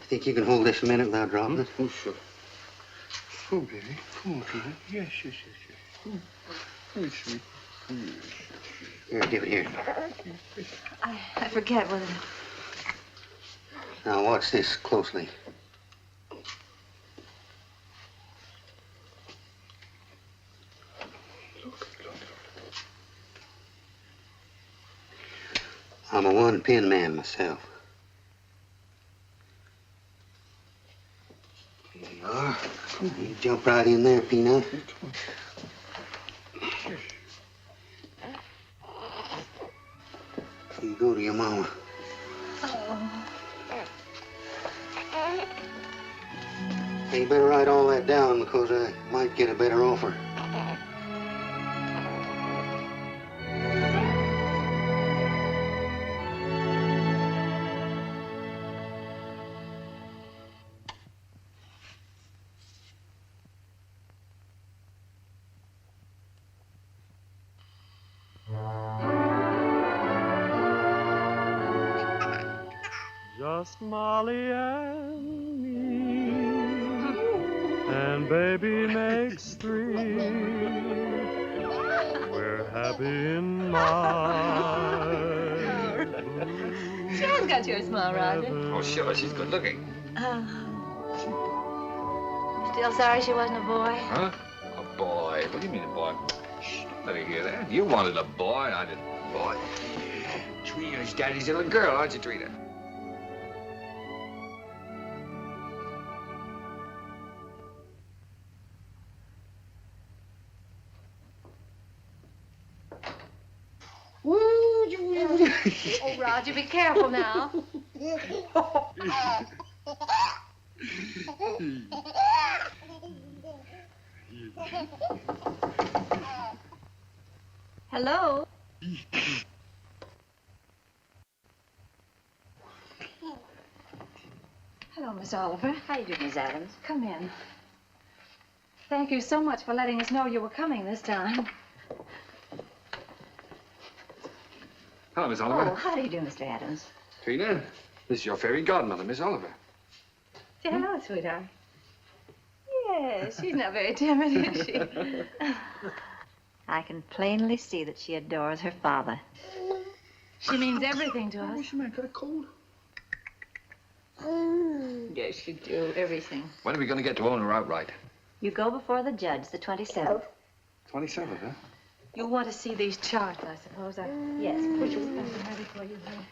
Think you can hold this a minute without dropping it? Oh, sure. Oh, baby. Come on, baby. Yes, yes, yes, yes. Oh, sweet. Here, give it here. I forget whether... Now, watch this closely. I'm a one-pin man myself. Here you are. You jump right in there, Peanut. You go to your mama. Hey, you better write all that down because I might get a better offer. Just Molly and me, and baby makes 3. We're happy in my She has got your smile, Roger. Oh, sure. She's good looking. Still sorry she wasn't a boy? Huh? A boy? What do you mean a boy? Shh, let her hear that. You wanted a boy. I didn't want a boy. Trina's daddy's little girl, aren't you, Trina? Oh, Roger, be careful now. Hello? Hello, Miss Oliver. How you doing, Miss Adams? Come in. Thank you so much for letting us know you were coming this time. Hello, Miss Oliver. Oh, how do you do, Mr. Adams? Trina, this is your fairy godmother, Miss Oliver. Say hello, sweetheart. Yes, she's not very timid, is she? I can plainly see that she adores her father. She means everything to us. What's the matter? Got a cold? Yes, you do. Everything. When are we going to get to own her outright? You go before the judge, the 27th. 27th, huh? You'll want to see these charts, I suppose. Yes, Which please. is ready for you, honey.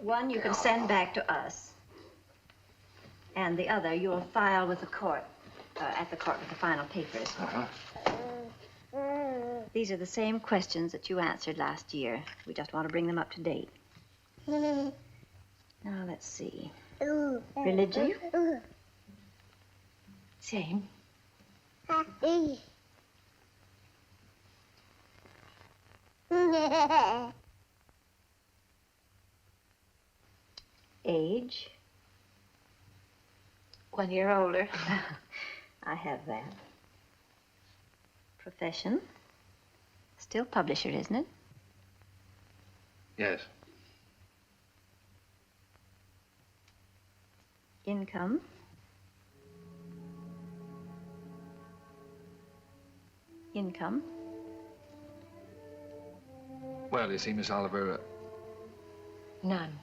One you can send back to us. And the other you'll file with the court, at the court with the final papers. Uh-huh. These are the same questions that you answered last year. We just want to bring them up to date. Now, let's see. Religion? Same. Age? 1 year older. I have that. Profession? Still publisher, isn't it? Yes. Income? Income? Well, you see, Miss Oliver, None.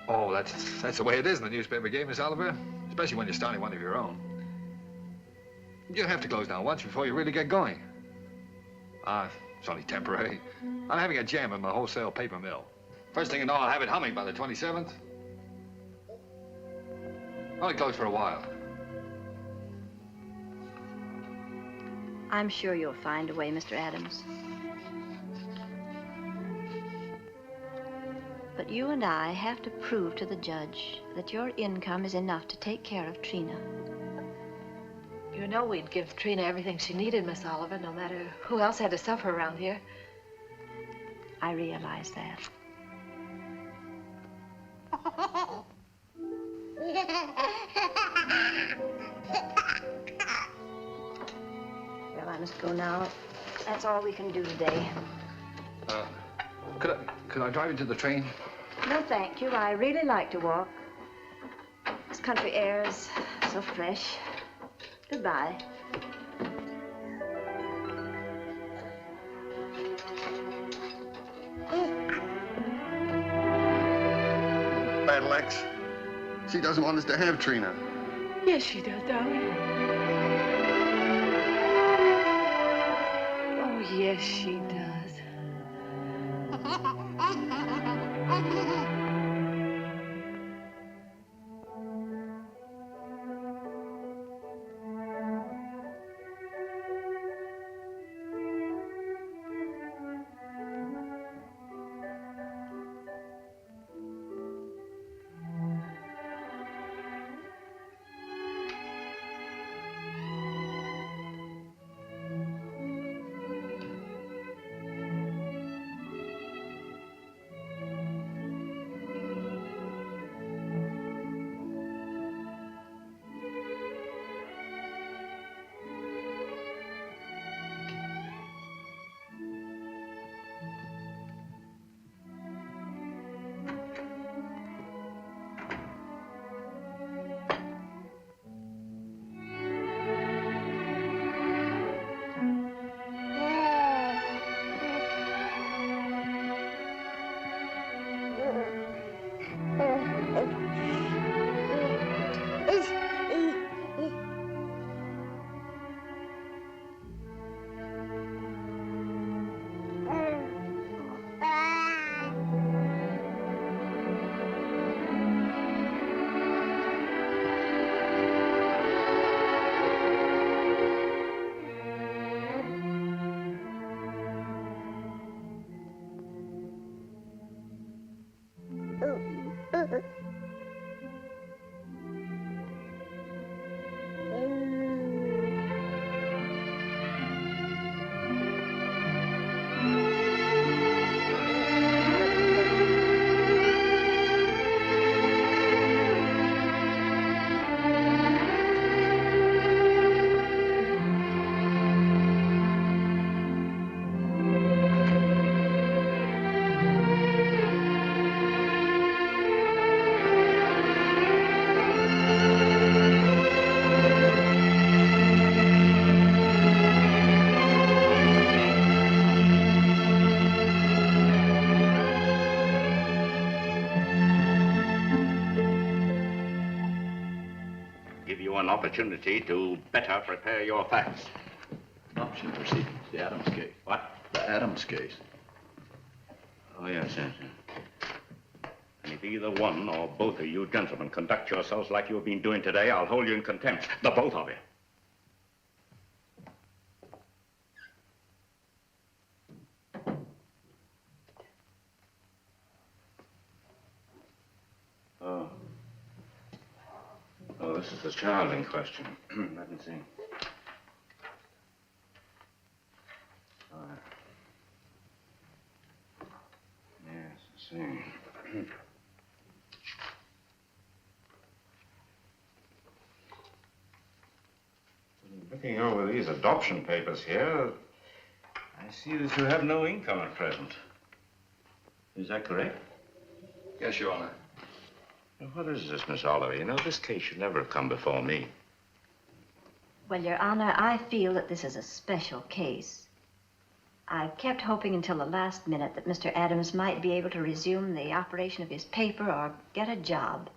oh, that's the way it is in the newspaper game, Miss Oliver. Especially when you're starting one of your own. You have to close down once before you really get going. It's only temporary. I'm having a jam in my wholesale paper mill. First thing you know, I'll have it humming by the 27th. Only closed for a while. I'm sure you'll find a way, Mr. Adams. But you and I have to prove to the judge that your income is enough to take care of Trina. You know we'd give Trina everything she needed, Miss Oliver, no matter who else had to suffer around here. I realize that. Well, I must go now. That's all we can do today. Could I drive you to the train? No, thank you. I really like to walk. This country air is so fresh. Goodbye. Bad Lex. She doesn't want us to have Trina. Yes, she does, darling. Oh, yes, she does. an opportunity to better prepare your facts. Adoption proceedings, the Adams case. What? The Adams case. Oh, yes, yes. And if either one or both of you gentlemen conduct yourselves like you've been doing today, I'll hold you in contempt. The both of you. Oh, this is the child in question. Let me see. Yes, I see. Looking over these adoption papers here, I see that you have no income at present. Is that correct? Yes, Your Honor. Now, what is this, Miss Oliver? You know, this case should never have come before me. Well, Your Honor, I feel that this is a special case. I kept hoping until the last minute that Mr. Adams might be able to resume the operation of his paper or get a job.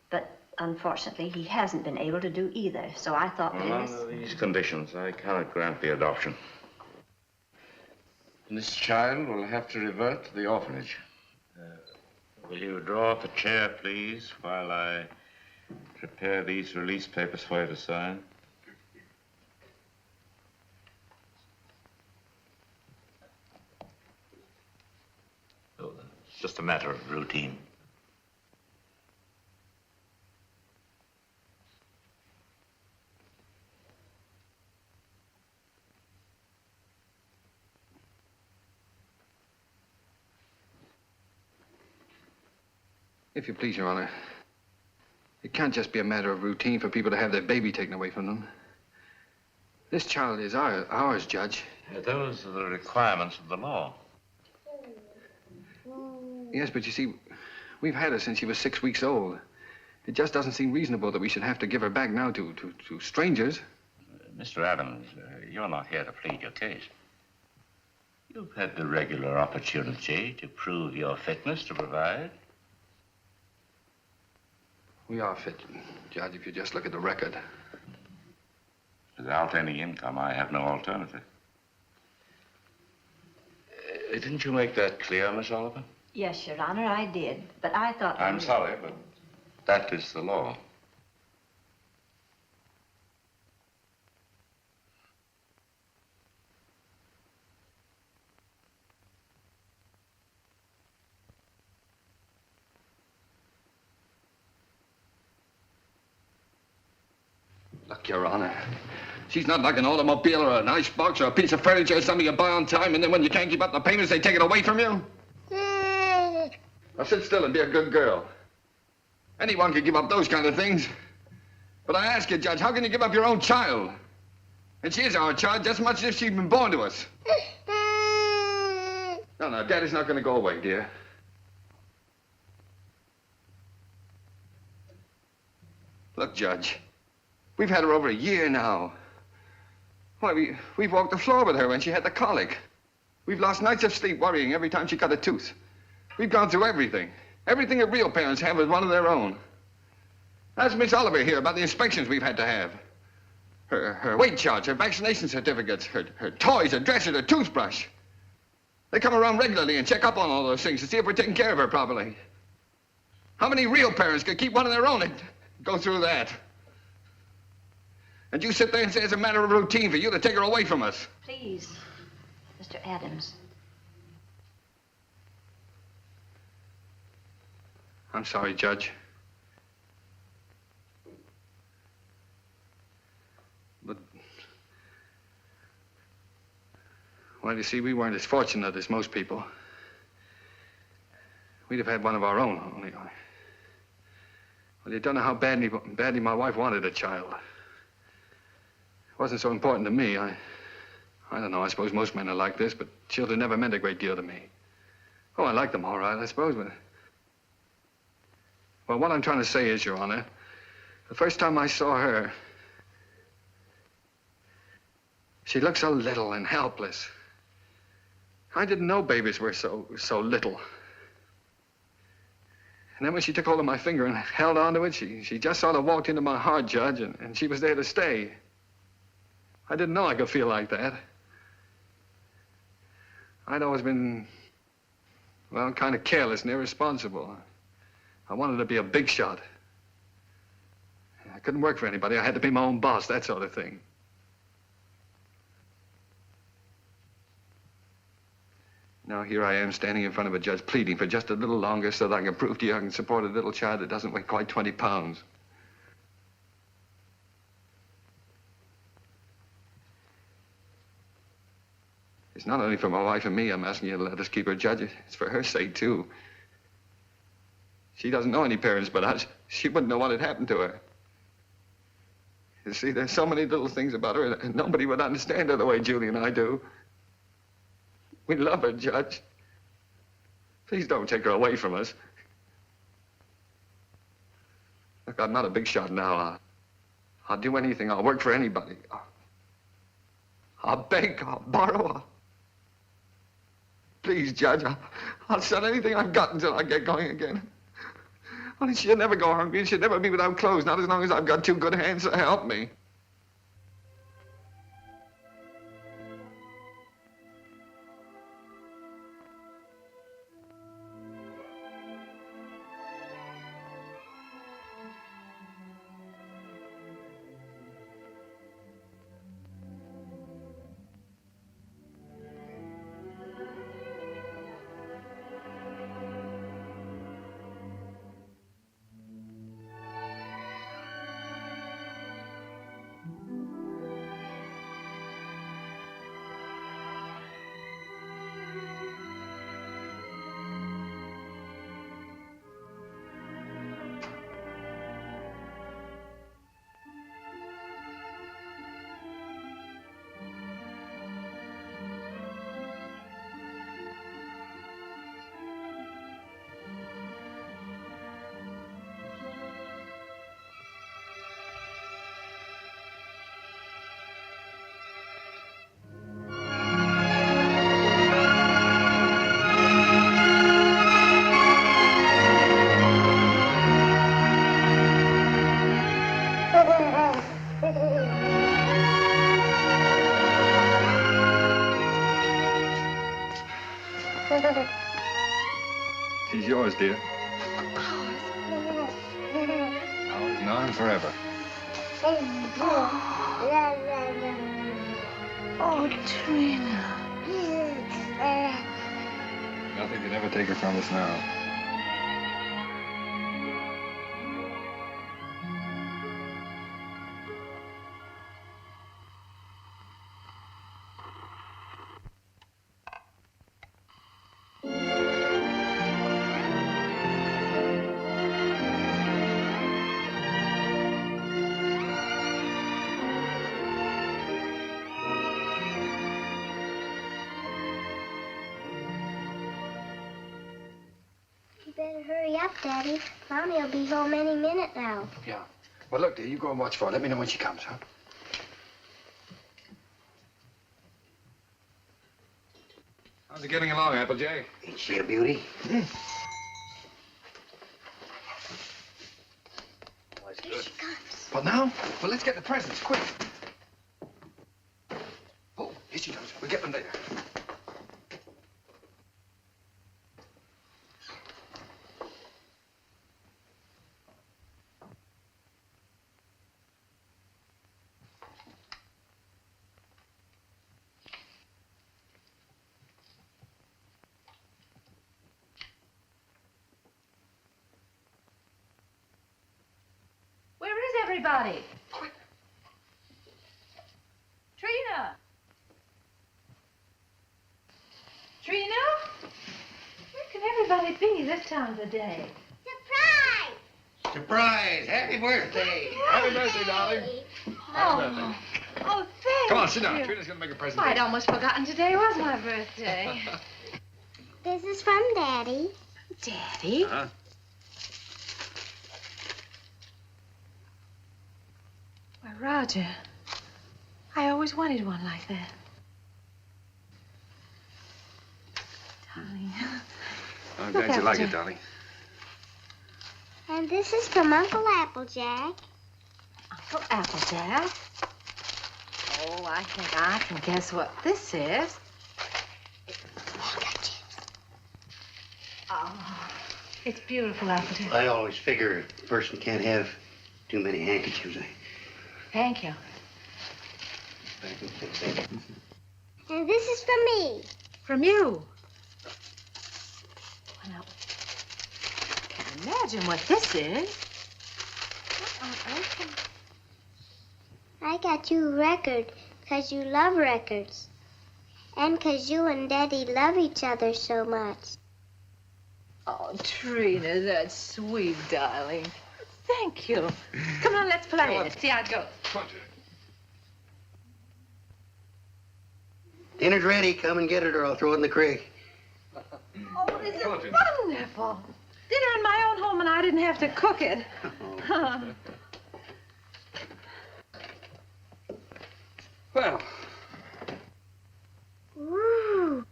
But unfortunately, he hasn't been able to do either, so I thought that Under these conditions, I cannot grant the adoption. And this child will have to revert to the orphanage. Will you draw up a chair, please, while I prepare these release papers for you to sign? Oh, it's just a matter of routine. If you please, Your Honor, it can't just be a matter of routine for people to have their baby taken away from them. This child is ours, Judge. Those are the requirements of the law. Yes, but you see, we've had her since she was 6 weeks old. It just doesn't seem reasonable that we should have to give her back now to strangers. Mr. Adams, you're not here to plead your case. You've had the regular opportunity to prove your fitness to provide. We are fit, Judge, if you just look at the record. Without any income, I have no alternative. Didn't you make that clear, Miss Oliver? Yes, Your Honor, I did. But I thought... I'm sorry, but that is the law. Look, Your Honor, she's not like an automobile or an icebox or a piece of furniture or something you buy on time, and then when you can't keep up the payments, they take it away from you. Now sit still and be a good girl. Anyone can give up those kind of things. But I ask you, Judge, how can you give up your own child? And she is our child just as much as if she'd been born to us. No, Daddy's not going to go away, dear. Look, Judge, we've had her over a year now. Why, we've walked the floor with her when she had the colic. We've lost nights of sleep worrying every time she cut a tooth. We've gone through everything. Everything that real parents have with one of their own. Ask Miss Oliver here about the inspections we've had to have. Her weight charts, her vaccination certificates, her toys, her dresser, her toothbrush. They come around regularly and check up on all those things to see if we're taking care of her properly. How many real parents could keep one of their own and go through that? And you sit there and say it's a matter of routine for you to take her away from us. Please, Mr. Adams. I'm sorry, Judge. But, well, you see, we weren't as fortunate as most people. We'd have had one of our own, only. Well, you don't know how badly my wife wanted a child. It wasn't so important to me. I don't know, I suppose most men are like this, but children never meant a great deal to me. Oh, I like them all right, I suppose, but... Well, what I'm trying to say is, Your Honor, the first time I saw her, she looked so little and helpless. I didn't know babies were so little. And then when she took hold of my finger and held onto it, she just sort of walked into my heart, Judge, and she was there to stay. I didn't know I could feel like that. I'd always been, well, kind of careless and irresponsible. I wanted to be a big shot. I couldn't work for anybody. I had to be my own boss, that sort of thing. Now here I am standing in front of a judge pleading for just a little longer so that I can prove to you I can support a little child that doesn't weigh quite 20 pounds. It's not only for my wife and me I'm asking you to let us keep her, Judge. It's for her sake, too. She doesn't know any parents but us. She wouldn't know what had happened to her. You see, there's so many little things about her and nobody would understand her the way Julie and I do. We love her, Judge. Please don't take her away from us. Look, I'm not a big shot now. I'll do anything. I'll work for anybody. I'll beg, I'll borrow. Please, Judge, I'll sell anything I've got until I get going again. Only she'll never go hungry and she'll never be without clothes, not as long as I've got two good hands to help me. She's yours, dear. Ours now and forever. Oh, Trina. Nothing could ever take her from us now. Hurry up, Daddy. Mommy will be home any minute now. Yeah. Well, look, dear, you go and watch for her. Let me know when she comes, huh? How's it getting along, Applejay? Ain't she a beauty? Here she comes. Well, now? Well, let's get the presents, quick. Oh, here she comes. We'll get them later. Everybody. Trina. Trina? Where can everybody be this time of the day? Surprise! Surprise! Happy birthday! Happy birthday, darling. Happy birthday. Oh, thank Come on, sit you. down. Trina's gonna make a present. I'd almost forgotten today was my birthday. This is from Daddy. Daddy? Uh-huh. Why, Roger, I always wanted one like that. Darling. I'm Look, glad you like Applejay. it, darling. And this is from Uncle Applejack. Uncle Applejack? Oh, I think I can guess what this is. Oh, it's beautiful, Applejack. I always figure a person can't have too many handkerchiefs. Thank you. And this is from me. From you? Well, I can't imagine what this is. I got you a record because you love records. And because you and Daddy love each other so much. Oh, Trina, that's sweet, darling. Thank you. Come on, let's play it. See how it goes. Dinner's ready. Come and get it or I'll throw it in the creek. Oh, is it wonderful? Dinner in my own home and I didn't have to cook it. Well. Woo.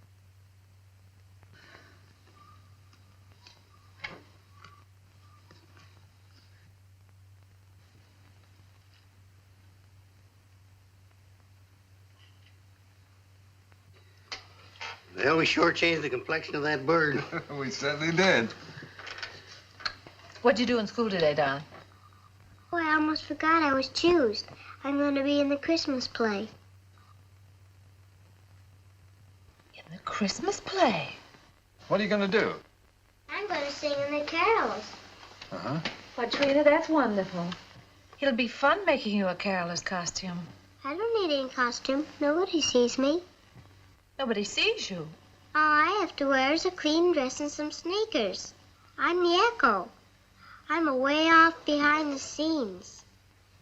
Well, we sure changed the complexion of that bird. We certainly did. What'd you do in school today, darling? Oh, I almost forgot I was choosed. I'm going to be in the Christmas play. In the Christmas play? What are you going to do? I'm going to sing in the carols. Uh-huh. Why, Trina, that's wonderful. It'll be fun making you a carolers costume. I don't need any costume. Nobody sees me. Nobody sees you. All I have to wear is a clean dress and some sneakers. I'm the echo. I'm away off behind the scenes.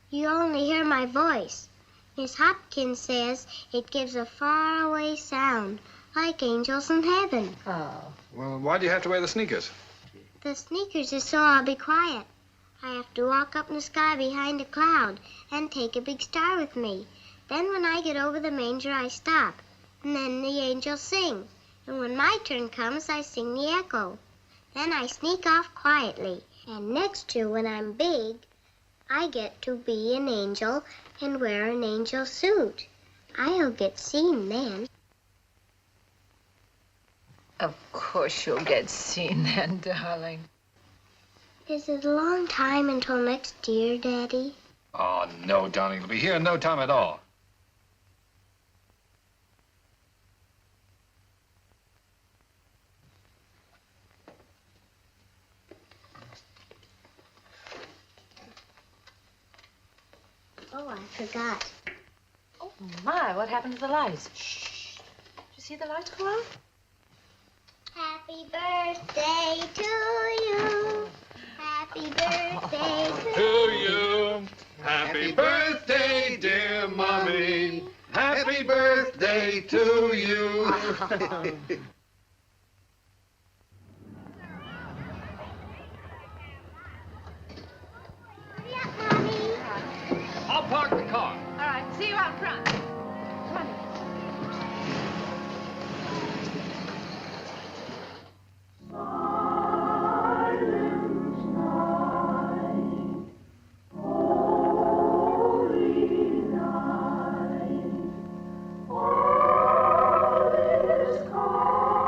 You only hear my voice. Miss Hopkins says it gives a faraway sound, like angels in heaven. Oh. Well, why do you have to wear the sneakers? The sneakers is so I'll be quiet. I have to walk up in the sky behind a cloud and take a big star with me. Then when I get over the manger, I stop. And then the angels sing. And when my turn comes, I sing the echo. Then I sneak off quietly. And next year, when I'm big, I get to be an angel and wear an angel suit. I'll get seen then. Of course you'll get seen then, darling. Is it a long time until next year, Daddy? Oh, no, darling. It'll be here in no time at all. Oh, I forgot. Oh, my, what happened to the lights? Shh. Did you see the lights go out? Happy birthday to you. Happy birthday To you. Happy birthday, dear Mommy. Happy birthday to you. I'll park the car. All right, see you out front. Come on. All is calm.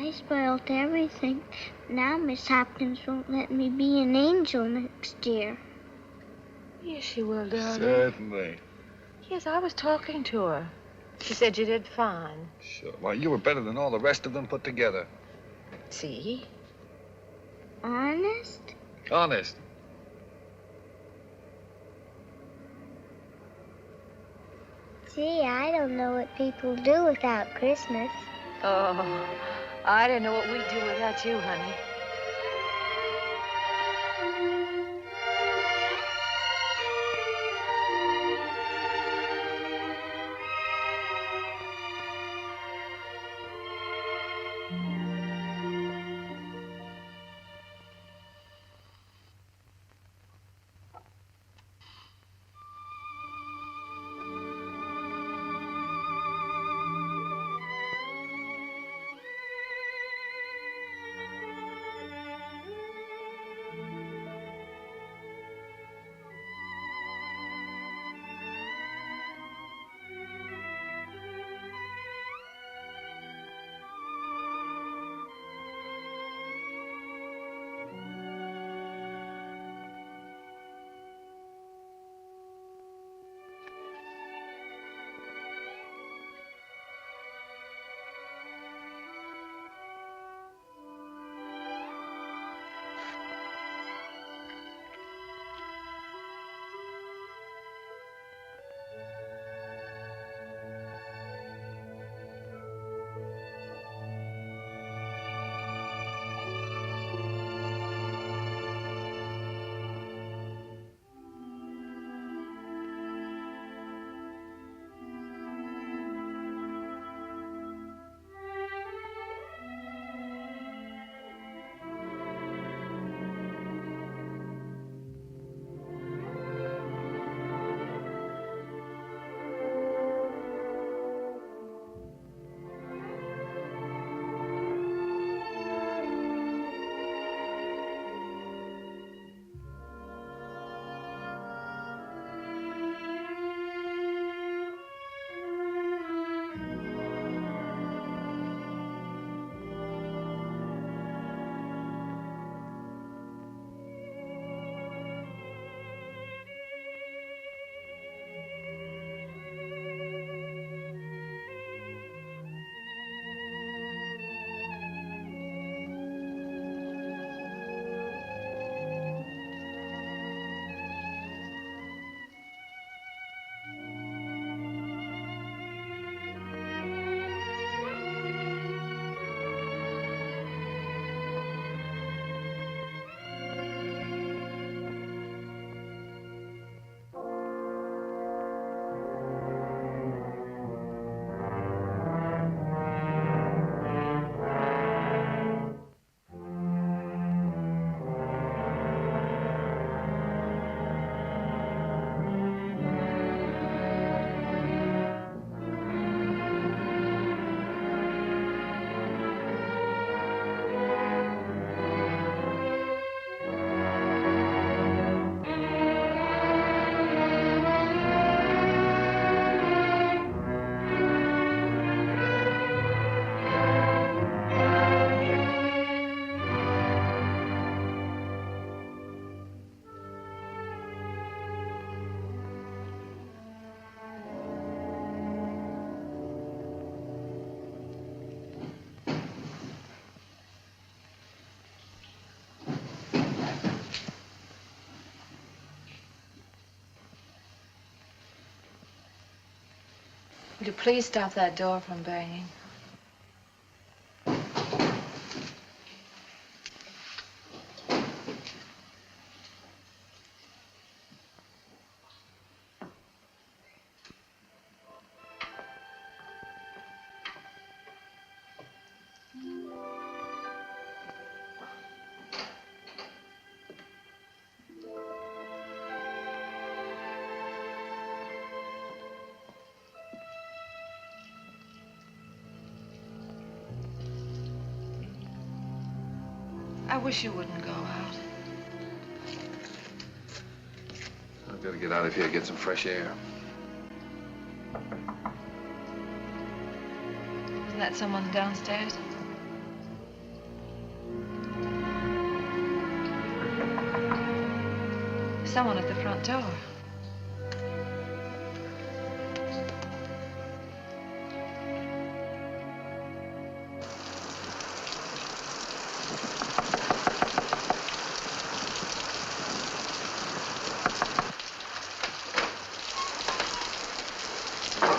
I spoiled everything. Now Miss Hopkins won't let me be an angel next year. Yes, she will, darling. Certainly. Yes, I was talking to her. She said you did fine. Sure. Well, you were better than all the rest of them put together. See? Honest? Honest. Gee, I don't know what people do without Christmas. Oh, I don't know what we'd do without you, honey. Would you please stop that door from banging? I wish you wouldn't go out. I've got to get out of here and get some fresh air. Isn't that someone downstairs? Someone at the front door.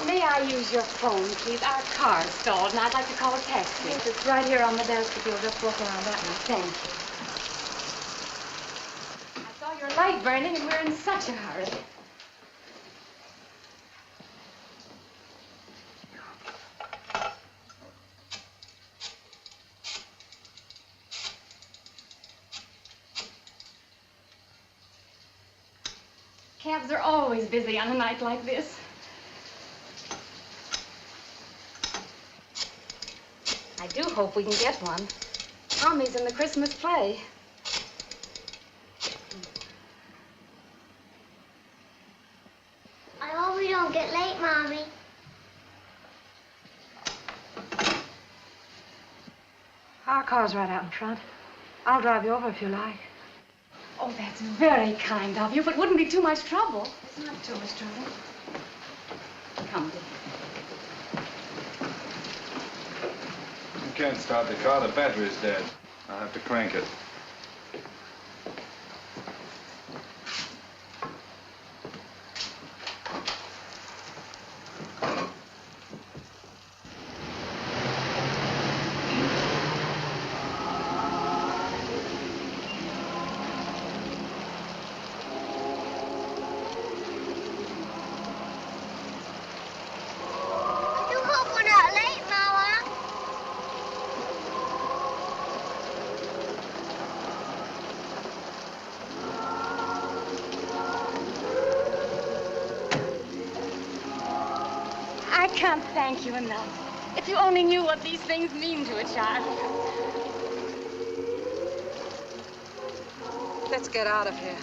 May I use your phone, please? Our car's stalled, and I'd like to call a taxi. Yes, it's right here on the desk if you'll just walk around that way. Thank you. I saw your light burning, and we're in such a hurry. Cabs are always busy on a night like this. I do hope we can get one. Tommy's in the Christmas play. I hope we don't get late, Mommy. Our car's right out in front. I'll drive you over if you like. Oh, that's very kind of you, but wouldn't be too much trouble. It's not too much trouble. Come, dear. You can't start the car. The battery's dead. I'll have to crank it. I do hope we're not late, Mama. I can't thank you enough. If you only knew what these things mean to a child. Let's get out of here.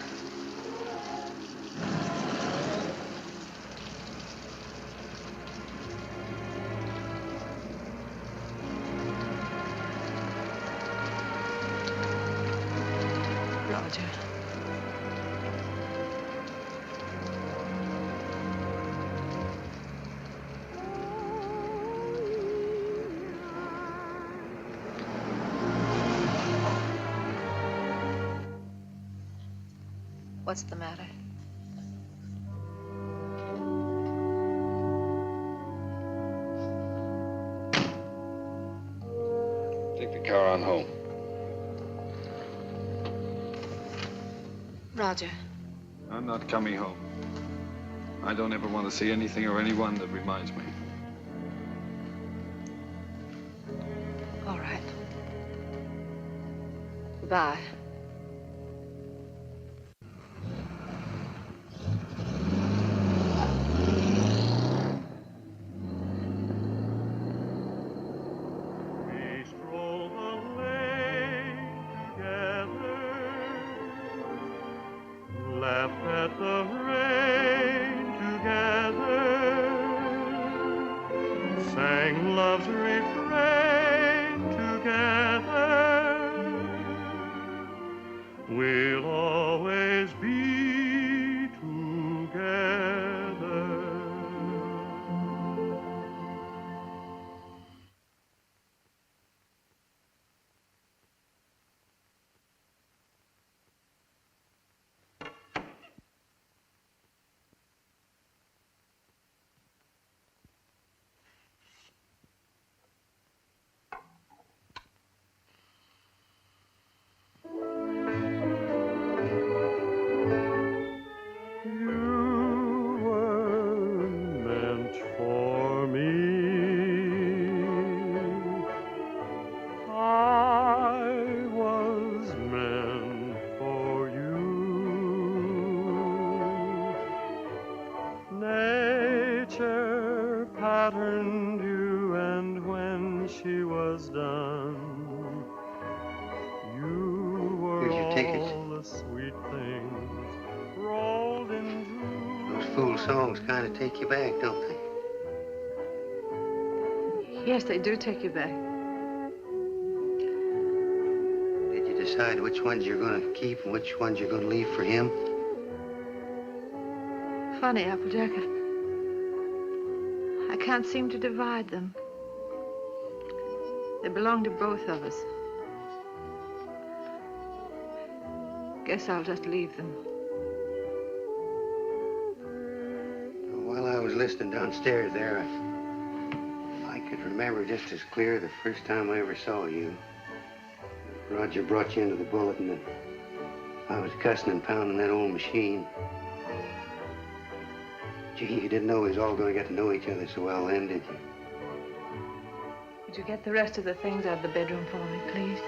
Roger. What's the matter? Take the car on home. Roger. I'm not coming home. I don't ever want to see anything or anyone that reminds me. All right. Goodbye. We stroll the lane together, laughed at the rain together, sang love's refrain together. We'll always be together. tickets. the sweet things rolled into Those fool songs kind of take you back, don't they? Yes, they do take you back. Did you decide which ones you're going to keep and which ones you're going to leave for him? Funny, Applejack. I can't seem to divide them. They belong to both of us. Guess I'll just leave them. While I was listening downstairs there, I could remember just as clear the first time I ever saw you. Roger brought you into the bulletin and I was cussing and pounding that old machine. Gee, you didn't know we was all going to get to know each other so well then, did you? Would you get the rest of the things out of the bedroom for me, please?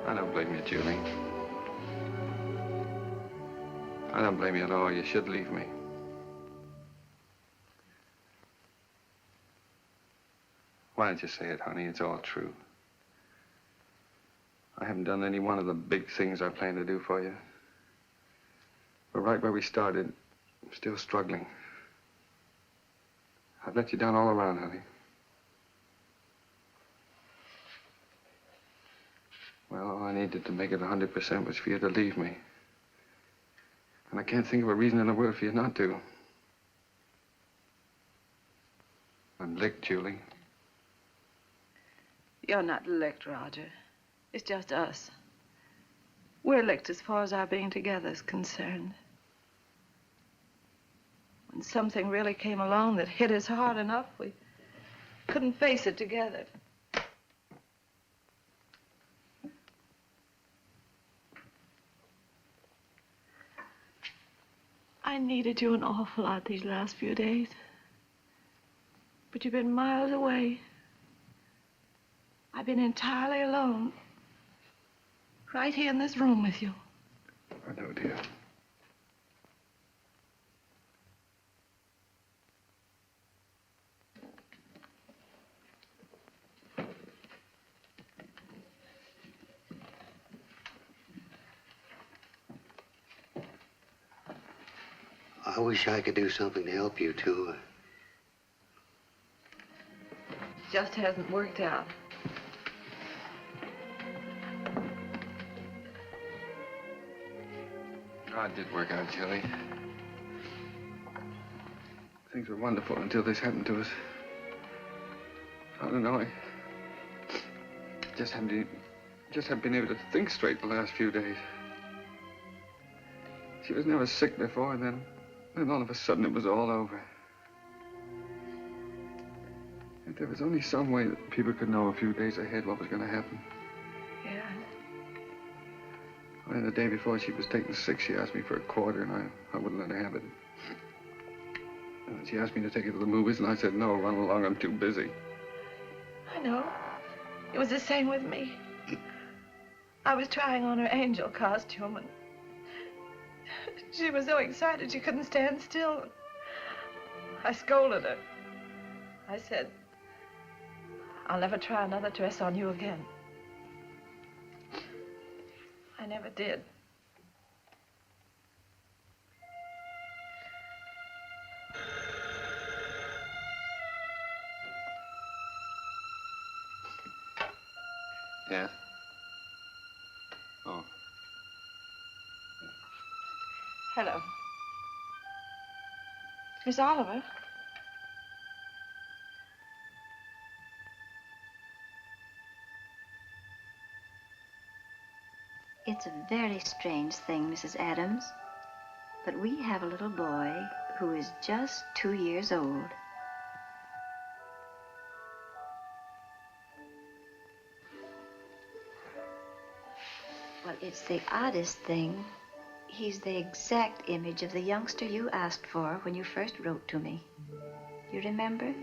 I don't blame you, Julie. I don't blame you at all. You should leave me. Why don't you say it, honey? It's all true. I haven't done any one of the big things I planned to do for you. But right where we started, I'm still struggling. I've let you down all around, honey. Well, all I needed to make it 100% was for you to leave me. And I can't think of a reason in the world for you not to. I'm licked, Julie. You're not licked, Roger. It's just us. We're licked as far as our being together is concerned. When something really came along that hit us hard enough, we couldn't face it together. I needed you an awful lot these last few days. But you've been miles away. I've been entirely alone. Right here in this room with you. I know, dear. I wish I could do something to help you, too. Just hasn't worked out. Oh, it did work out, Julie. Things were wonderful until this happened to us. I don't know, I just haven't been able to think straight the last few days. She was never sick before, and then all of a sudden it was all over. If there was only some way that people could know a few days ahead what was going to happen. Yeah. And the day before she was taken sick, she asked me for a quarter, and I wouldn't let her have it. And she asked me to take her to the movies, and I said, no, run along, I'm too busy. I know. It was the same with me. I was trying on her angel costume, and she was so excited she couldn't stand still. I scolded her. I said, I'll never try another dress on you again. I never did. Yeah? Oh. Hello. Miss Oliver? It's a very strange thing, Mrs. Adams, but we have a little boy who is just 2 years old. Well, it's the oddest thing. He's the exact image of the youngster you asked for when you first wrote to me. You remember?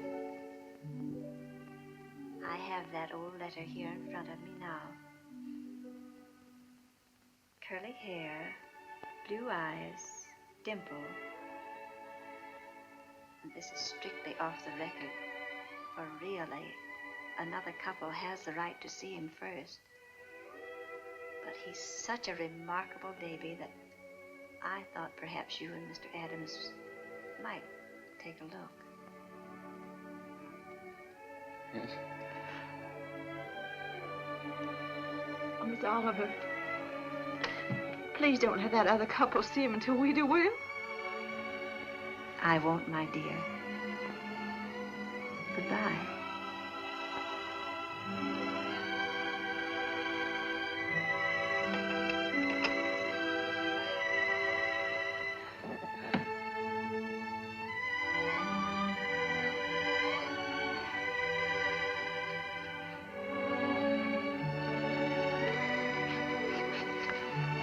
I have that old letter here in front of me now. Curly hair, blue eyes, dimple. And this is strictly off the record. For really, another couple has the right to see him first. But he's such a remarkable baby that I thought perhaps you and Mr. Adams might take a look. Yes. Oh, Miss Oliver, please don't have that other couple see him until we do, will you? I won't, my dear. Goodbye.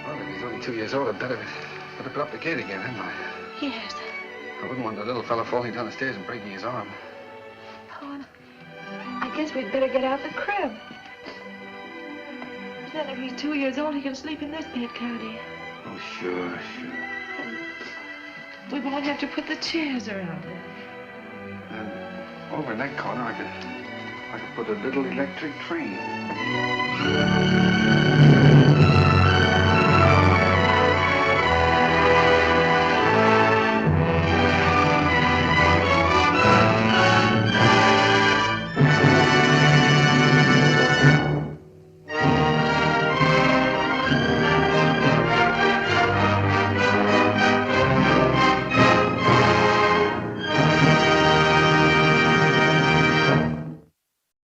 Well, if he's only 2 years old, I'd better put up the gate again, hadn't I? Yes. I wouldn't want the little fella falling down the stairs and breaking his arm. Oh, I guess we'd better get out the crib. Then if he's 2 years old, he can sleep in this bed, can't he? Oh, sure. We won't have to put the chairs around it. And over in that corner, I could put a little electric train.